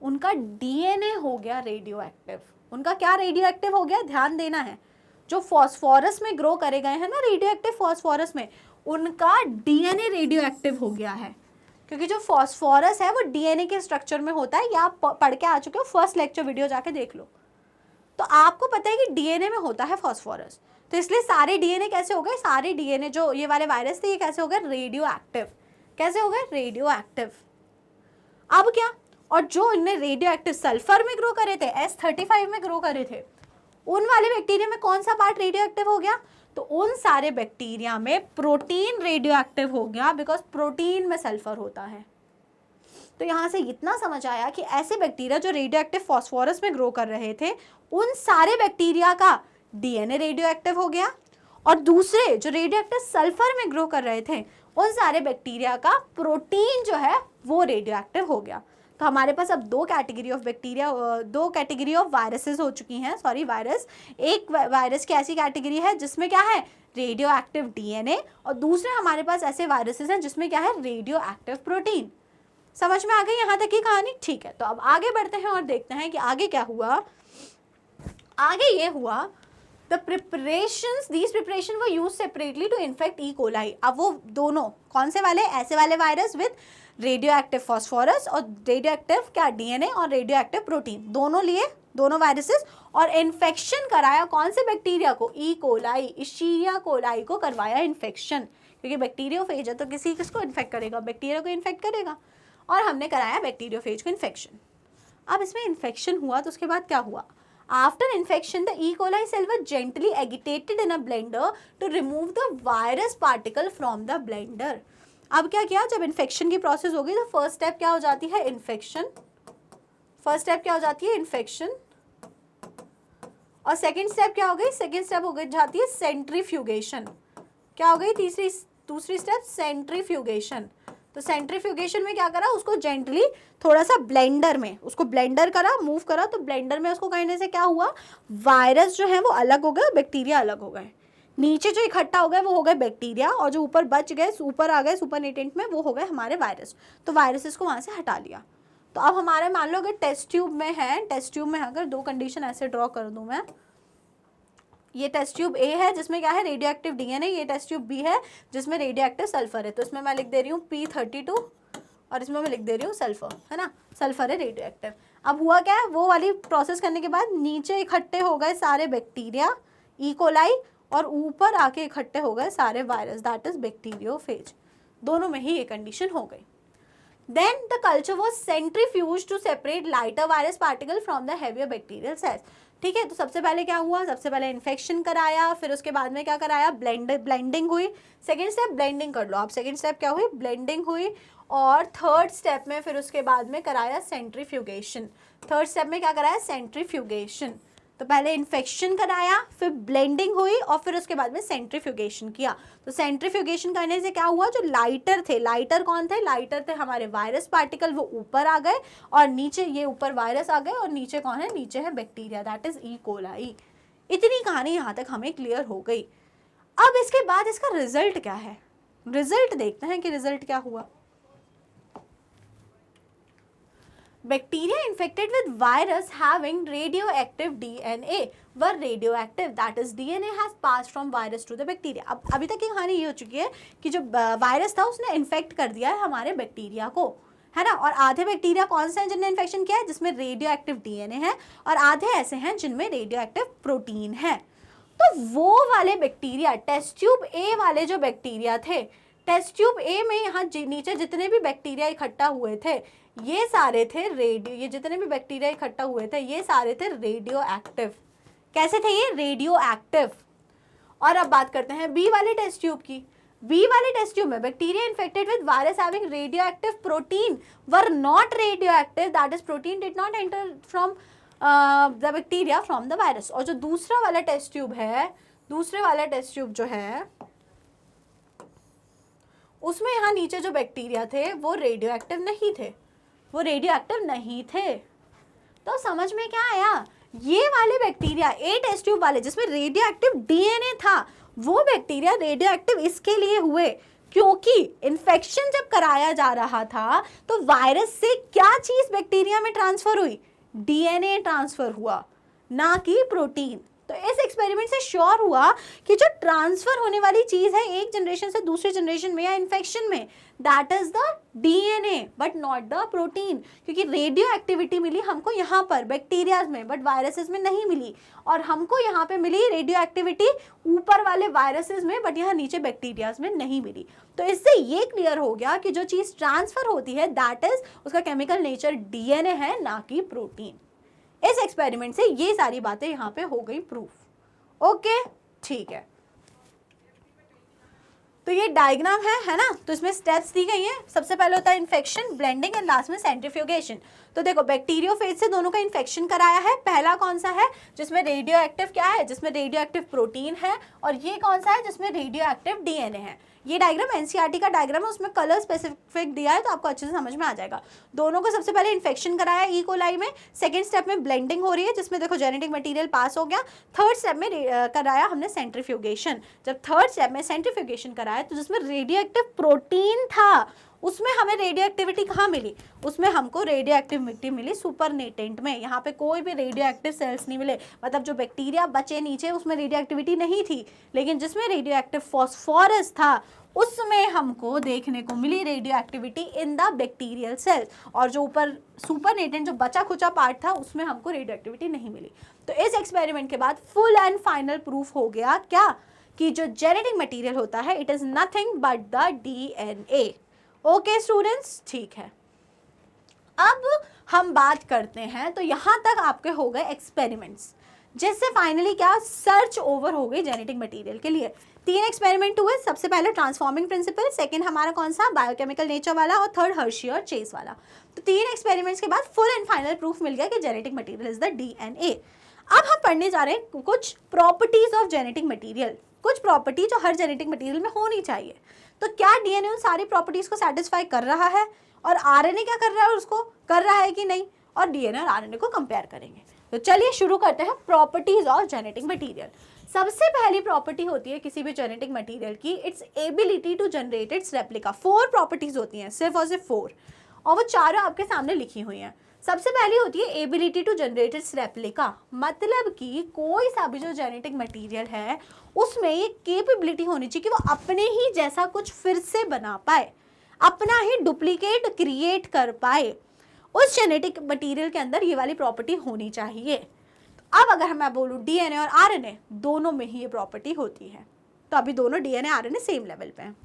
उनका डीएनए हो गया रेडियो एक्टिव। उनका क्या रेडियो एक्टिव हो गया, ध्यान देना है, जो फॉस्फोरस में ग्रो करे गए हैं ना रेडियो एक्टिव फॉस्फोरस में, उनका डीएनए रेडियो एक्टिव हो गया है। क्योंकि जो फॉस्फोरस है वो डीएनए के स्ट्रक्चर में होता है, या आप पढ़ के आ चुके हो, फर्स्ट लेक्चर वीडियो जाके देख लो। तो आपको पता है कि डीएनए में होता है फॉस्फोरस, तो इसलिए सारे डीएनए कैसे हो गए, सारे डीएनए जो ये वाले वायरस थे ये कैसे हो गए, रेडियो एक्टिव। कैसे हो गए, रेडियो एक्टिव। अब क्या, और जो इनने रेडियो एक्टिव सल्फर में ग्रो करे थे, S35 में ग्रो करे थे, उन वाले बैक्टीरिया में कौन सा पार्ट रेडियो एक्टिव हो गया, तो उन सारे बैक्टीरिया में प्रोटीन रेडियो एक्टिव हो गया, बिकॉज प्रोटीन में सल्फर होता है। तो यहाँ से इतना समझ आया कि ऐसे बैक्टीरिया जो रेडियो एक्टिव फॉस्फोरस में ग्रो कर रहे थे, उन सारे बैक्टीरिया का डीएनए रेडियो एक्टिव हो गया, और दूसरे जो रेडियो एक्टिव सल्फर में ग्रो कर रहे थे, उन सारे बैक्टीरिया का प्रोटीन जो है वो रेडियो एक्टिव हो गया। तो हमारे पास अब दो कैटेगरी ऑफ बैक्टीरिया, दो कैटेगरी ऑफ वायरसेस हो चुकी हैं, सॉरी वायरस। एक वायरस की ऐसी कैटेगरी है जिसमें क्या है, रेडियो एक्टिव डीएनए, और दूसरे हमारे पास ऐसे वायरसेस हैं जिसमें क्या है, रेडियो एक्टिव प्रोटीन। समझ में आ गई यहाँ तक की कहानी, ठीक है। तो अब आगे बढ़ते हैं और देखते हैं कि आगे क्या हुआ। आगे ये हुआ, the preparations, these preparation were used separately to infect E. coli। अब वो दोनों कौन से वाले, ऐसे वाले virus with radio active phosphorus और रेडियो एक्टिव क्या डीएनए और रेडियो एक्टिव प्रोटीन, दोनों लिए, दोनों वायरसेस, और इन्फेक्शन कराया कौन से बैक्टीरिया को, ई कोलाई, इशीरिया कोलाई को करवाया इन्फेक्शन, क्योंकि बैक्टीरियोफेज है तो किसको इन्फेक्ट करेगा, बैक्टीरिया को इन्फेक्ट करेगा, और हमने कराया बैक्टीरियोफेज को इन्फेक्शन। अब इसमें इन्फेक्शन हुआ तो उसके बाद क्या हुआ, After infection, the E. coli cell was gently agitated in a blender to remove the virus particle from the blender। अब क्या किया, जब इन्फेक्शन की प्रोसेस हो गई तो फर्स्ट स्टेप क्या हो जाती है, इन्फेक्शन। फर्स्ट स्टेप क्या हो जाती है, इन्फेक्शन, और सेकंड स्टेप क्या हो गई, सेकंड स्टेप हो गई जाती है सेंट्रीफ्यूगेशन। क्या हो गई दूसरी स्टेप, सेंट्रीफ्यूगेशन। तो सेंट्रीफ्यूगेशन में क्या करा, उसको जेंटली थोड़ा सा ब्लेंडर में उसको ब्लेंडर करा, मूव करा, तो ब्लेंडर में उसको करने से क्या हुआ, वायरस जो है वो अलग हो गए, बैक्टीरिया अलग हो गए। नीचे जो इकट्ठा हो गए वो हो गए बैक्टीरिया, और जो ऊपर बच गए, ऊपर आ गए सुपरनेटेंट में, वो हो गए हमारे वायरस। तो वायरसेस को वहाँ से हटा लिया। तो अब हमारे मान लो अगर टेस्ट ट्यूब में है, टेस्ट ट्यूब में अगर दो कंडीशन ऐसे ड्रॉ कर दूँ मैं, ये टेस्ट ट्यूब ए है जिसमें क्या है, रेडियो एक्टिव डीएनए, ये टेस्ट ट्यूब बी है जिसमें रेडियो एक्टिव सल्फर है। तो इसमें मैं लिख दे रही हूँ P32 और इसमें मैं लिख दे रही हूँ सल्फर, है ना, सल्फर है रेडियो एक्टिव। अब हुआ क्या है, वो वाली प्रोसेस करने के बाद नीचे इकट्ठे हो गए सारे बैक्टीरिया ई कोलाई, और ऊपर आके इकट्ठे हो गए सारे वायरस, दैट इज बैक्टीरियोफेज। दोनों में ही ये कंडीशन हो गई। Then the culture was centrifuged to separate lighter virus particle from the heavier bacterial cells। ठीक है, तो सबसे पहले क्या हुआ, सबसे पहले इन्फेक्शन कराया, फिर उसके बाद में क्या कराया, ब्लेंडिंग हुई। सेकेंड स्टेप ब्लेंडिंग कर लो आप, सेकेंड स्टेप क्या हुई, ब्लेंडिंग हुई, और थर्ड स्टेप में फिर उसके बाद में कराया सेंट्रीफ्यूगेशन। थर्ड स्टेप में क्या कराया, सेंट्रीफ्यूगेशन। तो पहले इन्फेक्शन कराया, फिर ब्लेंडिंग हुई, और फिर उसके बाद में सेंट्रीफ्यूगेशन किया। तो सेंट्रीफ्यूगेशन करने से क्या हुआ, जो लाइटर थे, लाइटर कौन थे, लाइटर थे हमारे वायरस पार्टिकल, वो ऊपर आ गए, और नीचे ये ऊपर वायरस आ गए, और नीचे कौन है, नीचे है bacteria, that is E coli. इतनी कहानी यहाँ तक हमें क्लियर हो गई। अब इसके बाद इसका रिजल्ट क्या है, रिजल्ट देखते हैं कि रिजल्ट क्या हुआ। Bacteria infected with virus having radioactive DNA were radioactive, that is DNA has passed from virus to the bacteria। अब अभी तक की कहानी ये हो चुकी है कि जो वायरस था उसने इन्फेक्ट कर दिया है हमारे बैक्टीरिया को, है ना, और आधे बैक्टीरिया कौन से हैं जिनने इन्फेक्शन किया है, जिसमें रेडियो एक्टिव डीएनए है, और आधे ऐसे हैं जिनमें रेडियो एक्टिव प्रोटीन है। तो वो वाले बैक्टीरिया, टेस्ट ट्यूब ए वाले जो बैक्टीरिया थे, टेस्ट ट्यूब ए में यहाँ नीचे जितने भी बैक्टीरिया इकट्ठा हुए थे, ये सारे थे रेडियो, ये जितने भी बैक्टीरिया इकट्ठा हुए थे ये सारे थे रेडियो एक्टिव। कैसे थे ये, रेडियो एक्टिव। और अब बात करते हैं बी वाले टेस्ट ट्यूब की। बी वाले टेस्ट ट्यूब में bacteria infected with virus having radio active protein were not radio active, that is protein did not enter from the bacteria from the virus. और जो दूसरा वाला टेस्ट ट्यूब है, दूसरे वाला टेस्ट ट्यूब जो है उसमें यहाँ नीचे जो बैक्टीरिया थे वो रेडियो एक्टिव नहीं थे, वो रेडियो एक्टिव नहीं थे। तो समझ में क्या आया, ये वाले बैक्टीरिया ए टेस्ट ट्यूब वाले जिसमें रेडियो एक्टिव डीएनए था, वो बैक्टीरिया रेडियो एक्टिव इसके लिए हुए क्योंकि इन्फेक्शन जब कराया जा रहा था तो वायरस से क्या चीज बैक्टीरिया में ट्रांसफर हुई, डीएनए ट्रांसफर हुआ, ना कि प्रोटीन। तो इस एक्सपेरिमेंट से श्योर हुआ कि जो ट्रांसफर होने वाली चीज है एक जनरेशन से दूसरे जनरेशन में या इन्फेक्शन में, that is the DNA but not the protein. क्योंकि रेडियो एक्टिविटी मिली हमको यहाँ पर बैक्टीरियाज में बट वायरसेस में नहीं मिली, और हमको यहाँ पे मिली रेडियो एक्टिविटी ऊपर वाले वायरसेस में बट यहाँ नीचे बैक्टीरियाज में नहीं मिली। तो इससे ये क्लियर हो गया कि जो चीज ट्रांसफर होती है दैट इज उसका केमिकल नेचर डीएनए है, ना कि प्रोटीन। इस एक्सपेरिमेंट से ये सारी बातें यहाँ पे हो गई प्रूफ। ओके, ठीक है। तो ये डायग्राम है ना, तो इसमें स्टेप्स दी गई हैं। सबसे पहले होता है इन्फेक्शन, ब्लेंडिंग एंड लास्ट में सेंट्रीफ्यूगेशन। तो देखो बैक्टीरियोफेज से दोनों का इन्फेक्शन कराया है। पहला कौन सा है जिसमें रेडियो एक्टिव क्या है, जिसमें रेडियो एक्टिव प्रोटीन है, और ये कौन सा है जिसमें रेडियो एक्टिव डीएनए है। ये डायग्राम एनसीईआरटी का डायग्राम है, उसमें कलर स्पेसिफिक दिया है तो आपको अच्छे से समझ में आ जाएगा। दोनों को सबसे पहले इन्फेक्शन कराया ई कोलाई में, सेकंड स्टेप में ब्लेंडिंग हो रही है जिसमें देखो जेनेटिक मटेरियल पास हो गया, थर्ड स्टेप में कराया हमने सेंट्रीफ्यूगेशन। जब थर्ड स्टेप में सेंट्रीफ्यूगेशन कराया तो जिसमें रेडियो एक्टिव प्रोटीन था उसमें हमें रेडियो एक्टिविटी कहाँ मिली, उसमें हमको रेडियो एक्टिविटी मिली सुपरनेटेंट में। यहाँ पे कोई भी रेडियो एक्टिव सेल्स नहीं मिले, मतलब जो बैक्टीरिया बचे नीचे उसमें रेडियो एक्टिविटी नहीं थी, लेकिन जिसमें रेडियो एक्टिव फॉस्फोरस था उसमें हमको देखने को मिली radioactivity in the bacterial cells, और जो ऊपर सुपरनेटेंट जो बचा खुचा पार्ट था उसमें हमको रेडियो एक्टिविटी नहीं मिली। तो इस एक्सपेरिमेंट के बाद फुल एंड फाइनल प्रूफ हो गया क्या, कि जो जेनेटिक मटीरियल होता है it is nothing but the DNA. Okay students, ठीक है। अब हम बात करते हैं, तो यहाँ तक आपके हो गए एक्सपेरिमेंट्स, जिससे फाइनली क्या सर्च ओवर हो गई जेनेटिक मटेरियल के लिए। 3 एक्सपेरिमेंट हुए। सबसे पहले ट्रांसफॉर्मिंग प्रिंसिपल, सेकंड हमारा कौन सा बायोकेमिकल नेचर वाला, और थर्ड हर्शी और चेस वाला। तो 3 एक्सपेरिमेंट्स के बाद फुल एंड फाइनल प्रूफ मिल गया कि genetic material is the DNA. अब हम पढ़ने जा रहे हैं कुछ प्रॉपर्टीज ऑफ जेनेटिक मटेरियल, कुछ प्रॉपर्टी जो हर जेनेटिक मटेरियल में होनी चाहिए। तो क्या डीएनए उन सारी प्रॉपर्टीज को सेटिस्फाई कर रहा है, और आरएनए क्या कर रहा है, उसको कर रहा है कि नहीं, और डीएनए और आरएनए को कंपेयर करेंगे। तो चलिए शुरू करते हैं प्रॉपर्टीज ऑफ जेनेटिक मटेरियल। सबसे पहली प्रॉपर्टी होती है किसी भी जेनेटिक मटेरियल की, its ability to generate its replica. 4 properties होती हैं, सिर्फ और सिर्फ 4, और वो चारों आपके सामने लिखी हुई हैं। सबसे पहली होती है ability to generate its replica, मतलब कि कोई सा भी जो जेनेटिक मटेरियल है उसमें ये कैपेबिलिटी होनी चाहिए कि वो अपने ही जैसा कुछ फिर से बना पाए, अपना ही डुप्लीकेट क्रिएट कर पाए। उस जेनेटिक मटेरियल के अंदर ये वाली प्रॉपर्टी होनी चाहिए। अब अगर मैं बोलूँ डीएनए और आरएनए, दोनों में ही ये प्रॉपर्टी होती है। तो अभी दोनों डीएनए आरएनए सेम लेवल पे हैं।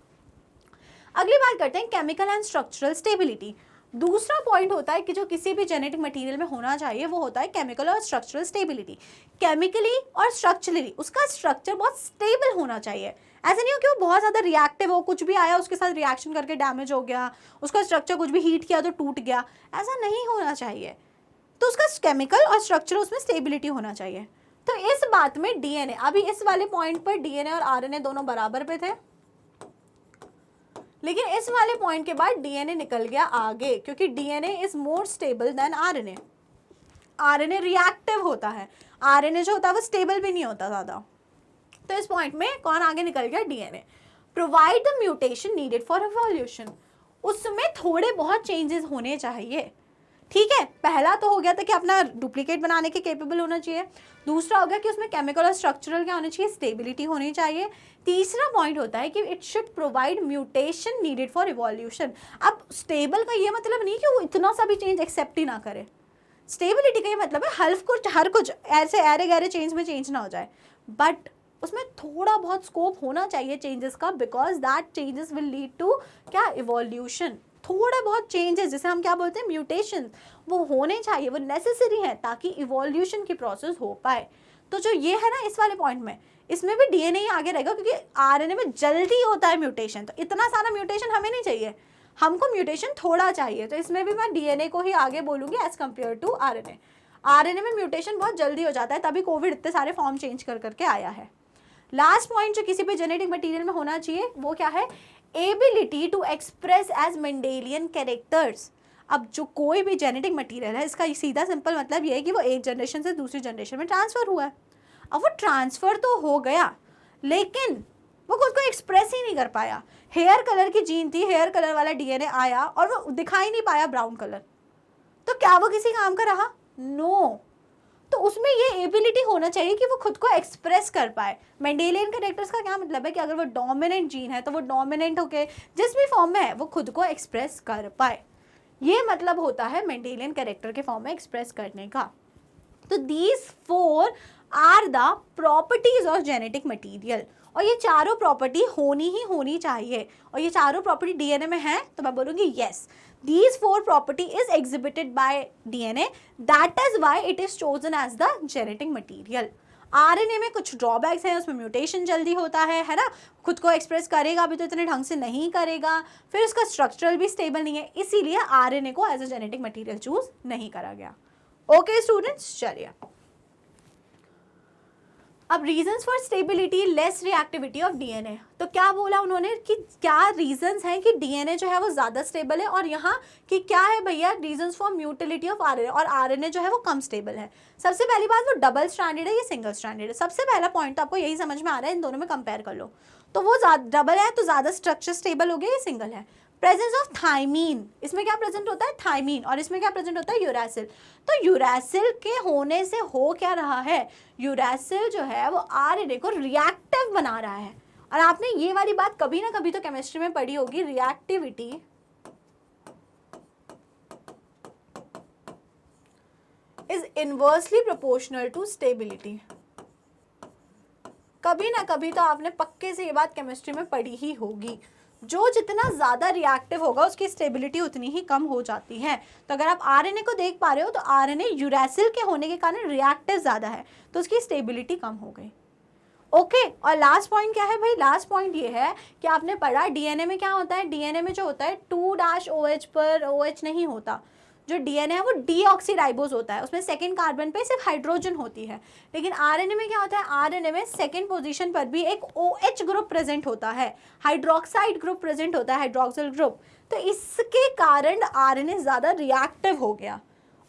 अगली बात करते हैं केमिकल एंड स्ट्रक्चरल स्टेबिलिटी। दूसरा पॉइंट होता है कि जो किसी भी जेनेटिक मटेरियल में होना चाहिए वो होता है केमिकल और स्ट्रक्चरल स्टेबिलिटी। केमिकली और स्ट्रक्चरली उसका स्ट्रक्चर बहुत स्टेबल होना चाहिए। ऐसा नहीं हो कि वो बहुत ज़्यादा रिएक्टिव हो, कुछ भी आया उसके साथ रिएक्शन करके डैमेज हो गया, उसका स्ट्रक्चर कुछ भी हीट किया तो टूट गया, ऐसा नहीं होना चाहिए। तो उसका केमिकल और स्ट्रक्चर उसमें स्टेबिलिटी होना चाहिए। तो इस बात में डीएनए, अभी इस वाले पॉइंट पर डीएनए और आरएनए दोनों बराबर पे थे, लेकिन इस वाले पॉइंट के बाद डीएनए निकल गया आगे, क्योंकि DNA is more stable then RNA. RNA reactive होता है, आरएनए जो होता है वो स्टेबल भी नहीं होता ज़्यादा। तो इस पॉइंट में कौन आगे निकल गया, DNA. Provide the mutation needed for evolution, उसमें थोड़े बहुत चेंजेस होने चाहिए। ठीक है, पहला तो हो गया था कि अपना डुप्लीकेट बनाने के कैपेबल होना चाहिए। दूसरा हो गया कि उसमें केमिकल और स्ट्रक्चरल क्या होना चाहिए, स्टेबिलिटी होनी चाहिए। तीसरा पॉइंट होता है कि it should provide mutation needed for evolution. अब स्टेबल का ये मतलब नहीं कि वो इतना सा भी चेंज एक्सेप्ट ही ना करे। स्टेबिलिटी का ये मतलब है हर कुछ ऐसे ऐरे गहरे चेंज में चेंज ना हो जाए, बट उसमें थोड़ा बहुत स्कोप होना चाहिए चेंजेस का, because that changes will lead to क्या, इवोल्यूशन। थोड़े बहुत चेंजेस जिसे हम क्या बोलते हैं, म्यूटेशन, वो होने चाहिए, वो नेसेसरी है ताकि इवोल्यूशन की प्रोसेस हो पाए। तो जो ये है ना इस वाले पॉइंट में, इसमें भी डीएनए ही आगे रहेगा, क्योंकि आरएनए में जल्दी होता है म्यूटेशन। तो इतना सारा म्यूटेशन हमें नहीं चाहिए, हमको म्यूटेशन थोड़ा चाहिए। तो इसमें भी मैं डीएनए को ही आगे बोलूँगी as compare to RNA. RNA में म्यूटेशन बहुत जल्दी हो जाता है, तभी कोविड इतने सारे फॉर्म चेंज कर करके आया है। लास्ट पॉइंट जो किसी भी जेनेटिक मटेरियल में होना चाहिए वो क्या है, ability to express as Mendelian characters. अब जो कोई भी जेनेटिक मटेरियल है, इसका सीधा सिंपल मतलब ये है कि वो एक जनरेशन से दूसरी जनरेशन में ट्रांसफ़र हुआ है। अब वो ट्रांसफ़र तो हो गया, लेकिन वो खुद को एक्सप्रेस ही नहीं कर पाया। हेयर कलर की जीन थी, हेयर कलर वाला डीएनए आया और वो दिखाई नहीं पाया ब्राउन कलर, तो क्या वो किसी काम का रहा? नो। तो उसमें ये एबिलिटी होना चाहिए कि वो खुद को एक्सप्रेस कर पाए। मेंडेलियन कैरेक्टर्स का क्या मतलब है कि अगर वो डोमिनेंट जीन है तो वो डोमिनेंट होके जिस भी फॉर्म में है वो खुद को एक्सप्रेस कर पाए, ये मतलब होता है मेंडेलियन कैरेक्टर के फॉर्म में एक्सप्रेस करने का। तो these 4 are the properties of genetic material, और ये चारों प्रॉपर्टी होनी ही होनी चाहिए, और ये चारों प्रॉपर्टी डीएनए में है तो मैं बोलूँगी yes, these 4 property is exhibited by DNA, that is why it is chosen as the genetic material। RNA में कुछ ड्रॉबैक्स हैं, उसमें म्यूटेशन जल्दी होता है ना, खुद को एक्सप्रेस करेगा भी तो इतने ढंग से नहीं करेगा, फिर उसका स्ट्रक्चरल भी स्टेबल नहीं है, इसीलिए आरएनए को as a genetic material choose नहीं करा गया। ओके स्टूडेंट्स, चलिए अब reasons for stability less reactivity of DNA, तो क्या बोला उन्होंने कि क्या रीजंस हैं कि डीएनए जो है वो ज़्यादा स्टेबल है, और यहाँ कि क्या है भैया रीजंस फॉर म्यूटिलिटी ऑफ आरएनए, और आरएनए जो है वो कम स्टेबल है। सबसे पहली बात, वो डबल स्ट्रैंडेड है, ये सिंगल स्ट्रैंडेड है। सबसे पहला पॉइंट तो आपको यही समझ में आ रहा है, इन दोनों में कंपेयर कर लो, तो वो डबल है तो ज़्यादा स्ट्रक्चर स्टेबल हो गया, ये सिंगल है। प्रेजेंस ऑफ थाइमीन, इसमें क्या प्रेजेंट होता है? थाइमीन, और इसमें क्या प्रेजेंट होता है? यूरासिल। तो यूरासिल के होने से हो क्या रहा है? यूरासिल जो है वो आरएनए को रिएक्टिव बना रहा है, और आपने ये वाली बात कभी ना कभी तो केमिस्ट्री में पढ़ी होगी, reactivity is inversely proportional to stability. कभी ना कभी तो आपने पक्के से ये बात केमिस्ट्री में पढ़ी ही होगी। जो जितना ज़्यादा रिएक्टिव होगा उसकी स्टेबिलिटी उतनी ही कम हो जाती है। तो अगर आप आरएनए को देख पा रहे हो तो आरएनए यूरासिल के होने के कारण रिएक्टिव ज़्यादा है तो उसकी स्टेबिलिटी कम हो गई। ओके, और लास्ट पॉइंट क्या है भाई? लास्ट पॉइंट ये है कि आपने पढ़ा डीएनए में क्या होता है, डीएनए में जो होता है 2' पर OH नहीं होता, जो डीएनए है वो डीऑक्सीराइबोज होता है, उसमें सेकंड कार्बन पे सिर्फ हाइड्रोजन होती है। लेकिन आरएनए में क्या होता है, आरएनए में सेकंड पोजीशन पर भी एक OH ग्रुप प्रेजेंट होता है, हाइड्रोक्साइड ग्रुप प्रेजेंट होता है, हाइड्रोक्सिल ग्रुप। तो इसके कारण आरएनए ज़्यादा रिएक्टिव हो गया,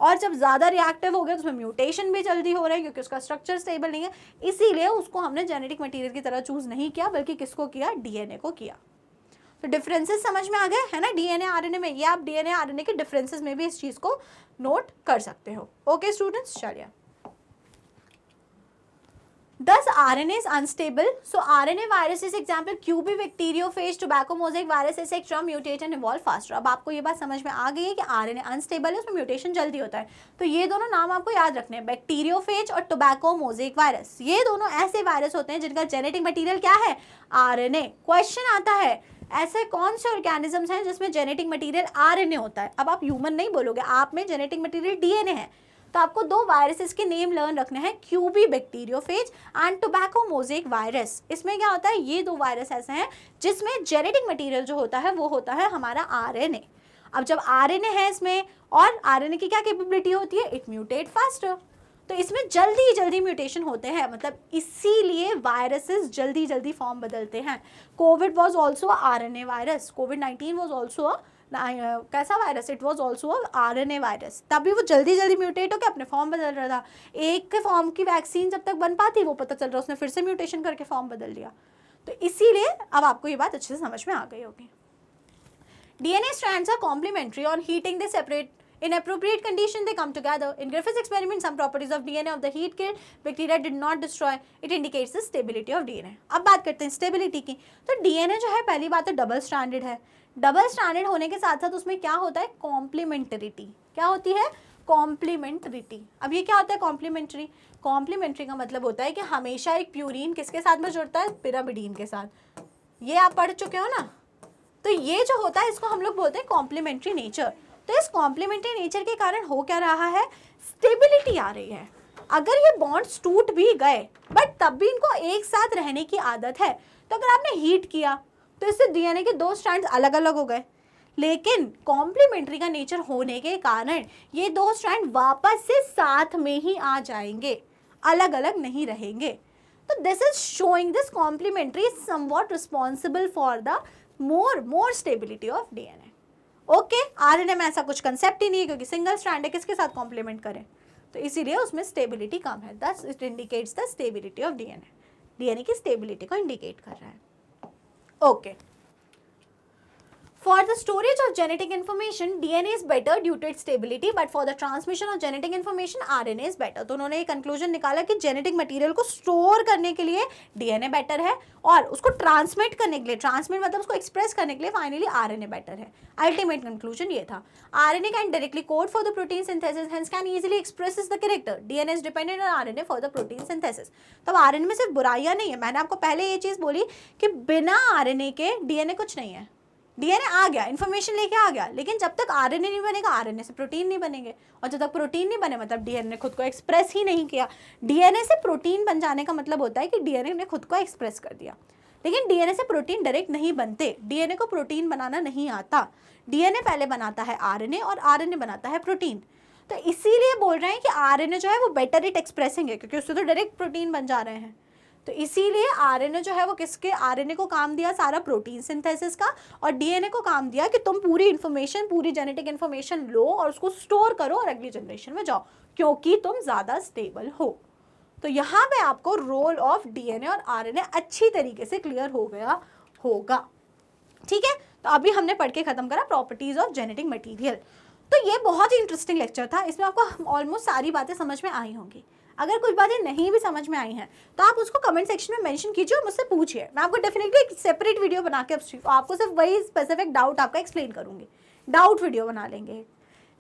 और जब ज़्यादा रिएक्टिव हो गया तो उसमें म्यूटेशन भी जल्दी हो रहा है क्योंकि उसका स्ट्रक्चर स्टेबल नहीं है, इसीलिए उसको हमने जेनेटिक मटीरियल की तरह चूज़ नहीं किया, बल्कि किसको किया? डीएनए को किया। तो डिफरेंसेस समझ में आ गए है ना डीएनए आरएनए में? ये आप डीएनए आरएनए के डिफरेंसेस में भी इस चीज़ को नोट कर सकते हो। ओके स्टूडेंट्स, चलिए Thus RNA is unstable. So RNA virus is example QB bacteriophage, tobacco mosaic virus etc. mutate and evolve faster. अब आपको ये बात समझ में आ गई है कि RNA unstable है, उसमें म्यूटेशन जल्दी होता है। तो ये दोनों नाम आपको याद रखने हैं, बैक्टीरियोफेज और टोबैको मोजेक वायरस। ये दोनों ऐसे वायरस होते हैं जिनका जेनेटिक मटीरियल क्या है? RNA। क्वेश्चन आता है ऐसे कौन से ऑर्गेनिजम्स हैं जिसमें जेनेटिक मटीरियल RNA होता है? अब आप ह्यूमन नहीं बोलोगे, आप में जेनेटिक मटीरियल डीएनए है, तो आपको 2 वायरसेस के नेम लर्न रखने हैं, QB bacteriophage and tobacco mosaic virus. इसमें क्या होता है, ये 2 वायरस ऐसे हैं जिसमें जेनेटिक मटीरियल जो होता है वो होता है हमारा आरएनए। अब जब आरएनए है इसमें, और आरएनए की क्या कैपेबिलिटी होती है? It mutate faster. तो इसमें जल्दी जल्दी म्यूटेशन होते हैं, मतलब इसीलिए वायरसेस जल्दी जल्दी फॉर्म बदलते हैं। COVID was also RNA virus, कोविड-19 वॉज ऑल्सो कैसा virus? It was also RNA virus. तभी वो जल्दी जल्दी म्यूटेट होकर अपने फॉर्म बदल रहा था। एक के फॉर्म की वैक्सीन जब तक बन पाती वो पता चल रहा उसने फिर से म्यूटेशन करके फॉर्म बदल लिया। तो इसीलिए अब आपको ये बात अच्छे से समझ में आ गई होगी। DNA strands are complementary. On heating they separate. In appropriate condition they come together. In Griffith's experiment some properties of DNA of the heat killed bacteria did not destroy. It indicates the stability of DNA. अब बात करते हैं stability की। तो DNA जो है पहली बात तो डबल स्ट्रैंडेड है। डबल स्ट्रैंडेड होने के साथ साथ उसमें क्या होता है? कॉम्प्लीमेंटरिटी। क्या होती है? कॉम्प्लीमेंटरिटी। अब ये क्या होता है कॉम्प्लीमेंट्री? कॉम्प्लीमेंट्री का मतलब होता है कि हमेशा एक प्यूरिन किसके साथ में जुड़ता है? पिरामिडीन के साथ। ये आप पढ़ चुके हो ना? तो ये जो होता है इसको हम लोग बोलते हैं कॉम्प्लीमेंट्री नेचर। तो इस कॉम्प्लीमेंट्री नेचर के कारण हो क्या रहा है? स्टेबिलिटी आ रही है। अगर ये बॉन्ड्स टूट भी गए बट तब भी इनको एक साथ रहने की आदत है, तो अगर आपने हीट किया तो इससे डीएनए के 2 स्ट्रैंड्स अलग अलग हो गए, लेकिन कॉम्प्लीमेंट्री का नेचर होने के कारण ये 2 स्ट्रैंड वापस से साथ में ही आ जाएंगे, अलग अलग नहीं रहेंगे। तो this is showing this complementary is somewhat responsible for the more stability of DNA. Okay, RNA में ऐसा कुछ कंसेप्ट ही नहीं है क्योंकि सिंगल स्ट्रैंड है, किसके साथ कॉम्प्लीमेंट करें, तो इसीलिए उसमें स्टेबिलिटी कम है। Thus it indicates the stability of DNA. DNA की स्टेबिलिटी को इंडिकेट कर रहा है। Okay, For the storage of genetic information, DNA is better due to its stability, but for the transmission of genetic information, RNA is better. तो उन्होंने ये conclusion निकाला कि जेनेटिक मटेरियल को स्टोर करने के लिए डीएनए बेटर है और उसको ट्रांसमिट करने के लिए, ट्रांसमिट मतलब उसको एक्सप्रेस करने के लिए फाइनली आरएनए बेटर है. अल्टीमेट कंक्लूजन ये था. RNA can directly code for the protein synthesis, hence can easily express the character. DNA is dependent on RNA for the protein synthesis. तब आरएनए में सिर्फ बुराइयां नहीं है. मैंने आपको पहले ये चीज बोली कि बिना आरएनए के डीएनए कुछ नहीं है. डीएनए आ गया, इन्फॉर्मेशन लेके आ गया, लेकिन जब तक आरएनए नहीं बनेगा, आरएनए से प्रोटीन नहीं बनेंगे, और जब तक प्रोटीन नहीं बने मतलब डीएनए ने खुद को एक्सप्रेस ही नहीं किया. डीएनए से प्रोटीन बन जाने का मतलब होता है कि डीएनए ने खुद को एक्सप्रेस कर दिया. लेकिन डीएनए से प्रोटीन डायरेक्ट नहीं बनते. डीएनए को प्रोटीन बनाना नहीं आता. डीएनए पहले बनाता है आरएनए और आरएनए बनाता है प्रोटीन. तो इसीलिए बोल रहे हैं कि आरएनए जो है वो बेटर इट एक्सप्रेसिंग है, क्योंकि उससे तो डायरेक्ट प्रोटीन बन जा रहे हैं. तो इसीलिए आरएनए जो है वो किसके, आरएनए को काम दिया सारा प्रोटीन सिंथेसिस का, और डीएनए को काम दिया कि तुम पूरी इन्फॉर्मेशन, पूरी जेनेटिक इन्फॉर्मेशन लो और उसको स्टोर करो और अगली जनरेशन में जाओ, क्योंकि तुम ज़्यादा स्टेबल हो. तो यहाँ पे आपको रोल ऑफ डीएनए और आरएनए अच्छी तरीके से क्लियर हो गया होगा. ठीक है, तो अभी हमने पढ़ के खत्म करा प्रॉपर्टीज ऑफ जेनेटिक मटीरियल. तो ये बहुत ही इंटरेस्टिंग लेक्चर था. इसमें आपको ऑलमोस्ट सारी बातें समझ में आई होंगी. अगर कुछ बातें नहीं भी समझ में आई हैं तो आप उसको कमेंट सेक्शन में मेंशन कीजिए और मुझसे पूछिए. मैं आपको डेफिनेटली एक सेपरेट वीडियो बना के आपको सिर्फ वही स्पेसिफिक डाउट आपका एक्सप्लेन करूंगी. डाउट वीडियो बना लेंगे.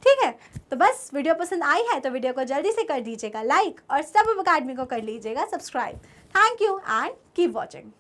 ठीक है, तो बस वीडियो पसंद आई है तो वीडियो को जल्दी से कर दीजिएगा लाइक और स्टेप अप अकेडमी को कर लीजिएगा subscribe. Thank you and keep watching.